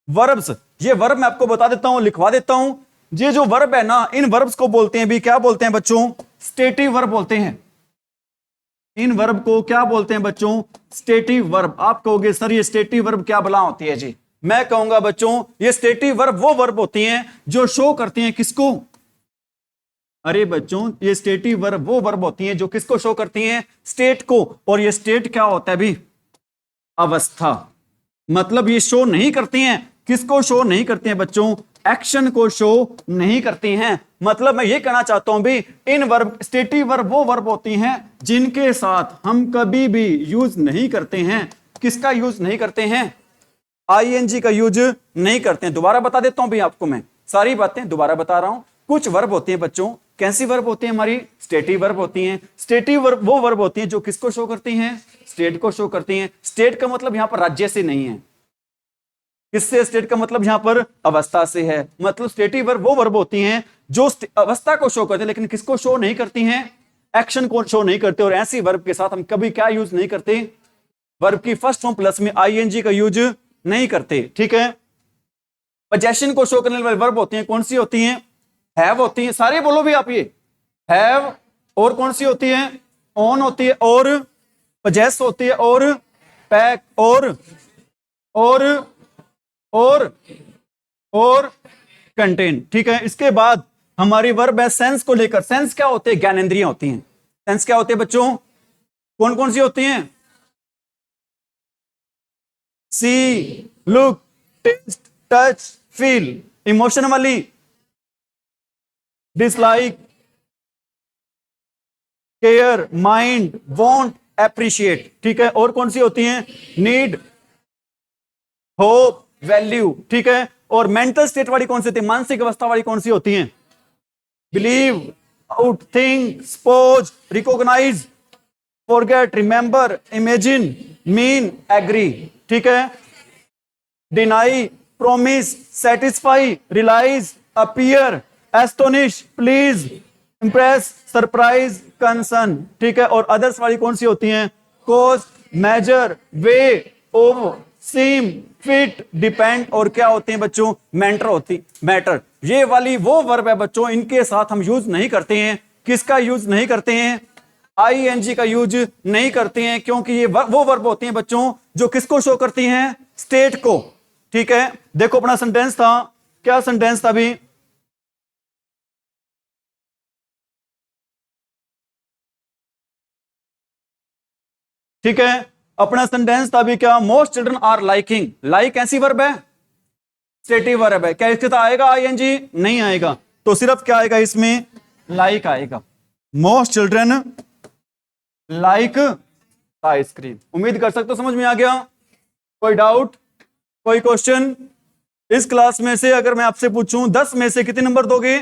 Speaker 1: वर्ब्स। ये वर्ब मैं आपको बता देता हूं, लिखवा देता हूं। ये जो वर्ब है ना, इन वर्ब्स को बोलते हैं भी, क्या बोलते हैं बच्चों, स्टेटिव वर्ब बोलते हैं। इन वर्ब को क्या बोलते हैं बच्चों, स्टेटिव वर्ब। आप कहोगे सर ये स्टेटिव वर्ब क्या बला होती है जी, मैं कहूंगा बच्चों ये स्टेटिव वर्ब वो वर्ब होती हैं जो शो करती हैं किसको, अरे बच्चों ये स्टेटिव वर्ब वो वर्ब होती हैं जो किसको शो करती हैं, स्टेट को। और ये स्टेट क्या होता है भी, अवस्था। मतलब ये शो नहीं करती हैं, किसको शो नहीं करती हैं बच्चों, एक्शन को शो नहीं करती हैं। मतलब मैं ये कहना चाहता हूं भी, इन वर्ब, स्टेटिव वर्ब वो वर्ब होती हैं जिनके साथ हम कभी भी यूज नहीं करते हैं, किसका यूज नहीं करते हैं, आईएनजी का यूज नहीं करते हैं। दोबारा बता देता हूं भी आपको, मैं सारी बातें दोबारा बता रहा हूं। कुछ वर्ब होती हैं बच्चों, कैसी वर्ब होती हैं हमारी, स्टेटिव वर्ब होती हैं। स्टेटिव वर्ब वो वर्ब होती हैं जो किसको शो करती हैं, स्टेट को शो करती हैं। स्टेट का मतलब यहां पर राज्य से नहीं है, किससे, स्टेट का मतलब यहां पर अवस्था से है। मतलब स्टेटिव वर्ब वो वर्ब होती हैं जो अवस्था को शो करते हैं लेकिन किसको शो नहीं करती हैं, एक्शन को शो नहीं करते। और ऐसी वर्ब के साथ हम कभी क्या यूज नहीं करते, वर्ब की फर्स्ट फॉर्म प्लस में आईएनजी का यूज नहीं करते। ठीक है, पोजेशन को शो करने वाली वर्ब होती हैं, कौन सी होती हैं, हैव होती हैं। सारे बोलो भी आप, ये हैव, और कौन सी होती है, ऑन होती है, और पोजेस होती है, और पैक, और कंटेन। ठीक है, इसके बाद हमारी वर्ब है सेंस को लेकर। सेंस क्या होते हैं, ज्ञानेंद्रियां होती हैं। सेंस क्या होते हैं बच्चों, कौन कौन सी होती हैं, see, look, taste, touch, feel. Emotion वाली dislike, care, mind, want, appreciate. ठीक है, और कौन सी होती हैं, नीड, होप, वैल्यू। ठीक है, और मेंटल स्टेट वाली कौन सी होती है, मानसिक अवस्था वाली कौन सी होती हैं, believe, doubt, think, suppose, recognise, forget, remember, imagine, mean, agree. ठीक है, deny, promise, satisfy, realise, appear, astonish, please, impress, surprise, concern. ठीक है, और अदर्स वाली कौन सी होती हैं, कोज, मेजर, वे, ओव, सीम, फिट, डिपेंड और क्या होते हैं बच्चों, मैटर। ये वाली वो वर्ब है बच्चों, इनके साथ हम यूज नहीं करते हैं। किसका यूज नहीं करते हैं? आईएनजी का यूज नहीं करते हैं, क्योंकि ये वो वर्ब होते हैं बच्चों जो किसको शो करती हैं? स्टेट को। ठीक है, देखो अपना सेंटेंस था, क्या सेंटेंस था अभी? ठीक है, अपना सेंटेंस था अभी क्या? Most children are liking. Like ऐसी वर्ब है, स्टेटिव वर्ब है। क्या इसके साथ आएगा आईएनजी? नहीं आएगा, तो सिर्फ क्या आएगा इसमें? लाइक आएगा। Most children like ice cream. उम्मीद कर सकते हो समझ में आ गया। कोई डाउट, कोई क्वेश्चन? इस क्लास में से अगर मैं आपसे पूछूं 10 में से कितने नंबर दोगे?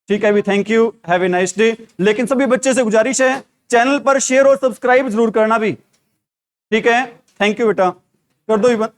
Speaker 1: ठीक है, भी thank you, have a nice day. लेकिन सभी बच्चे से गुजारिश है, चैनल पर शेयर और सब्सक्राइब जरूर करना भी। ठीक है, थैंक यू बेटा, कर दो भी बंद।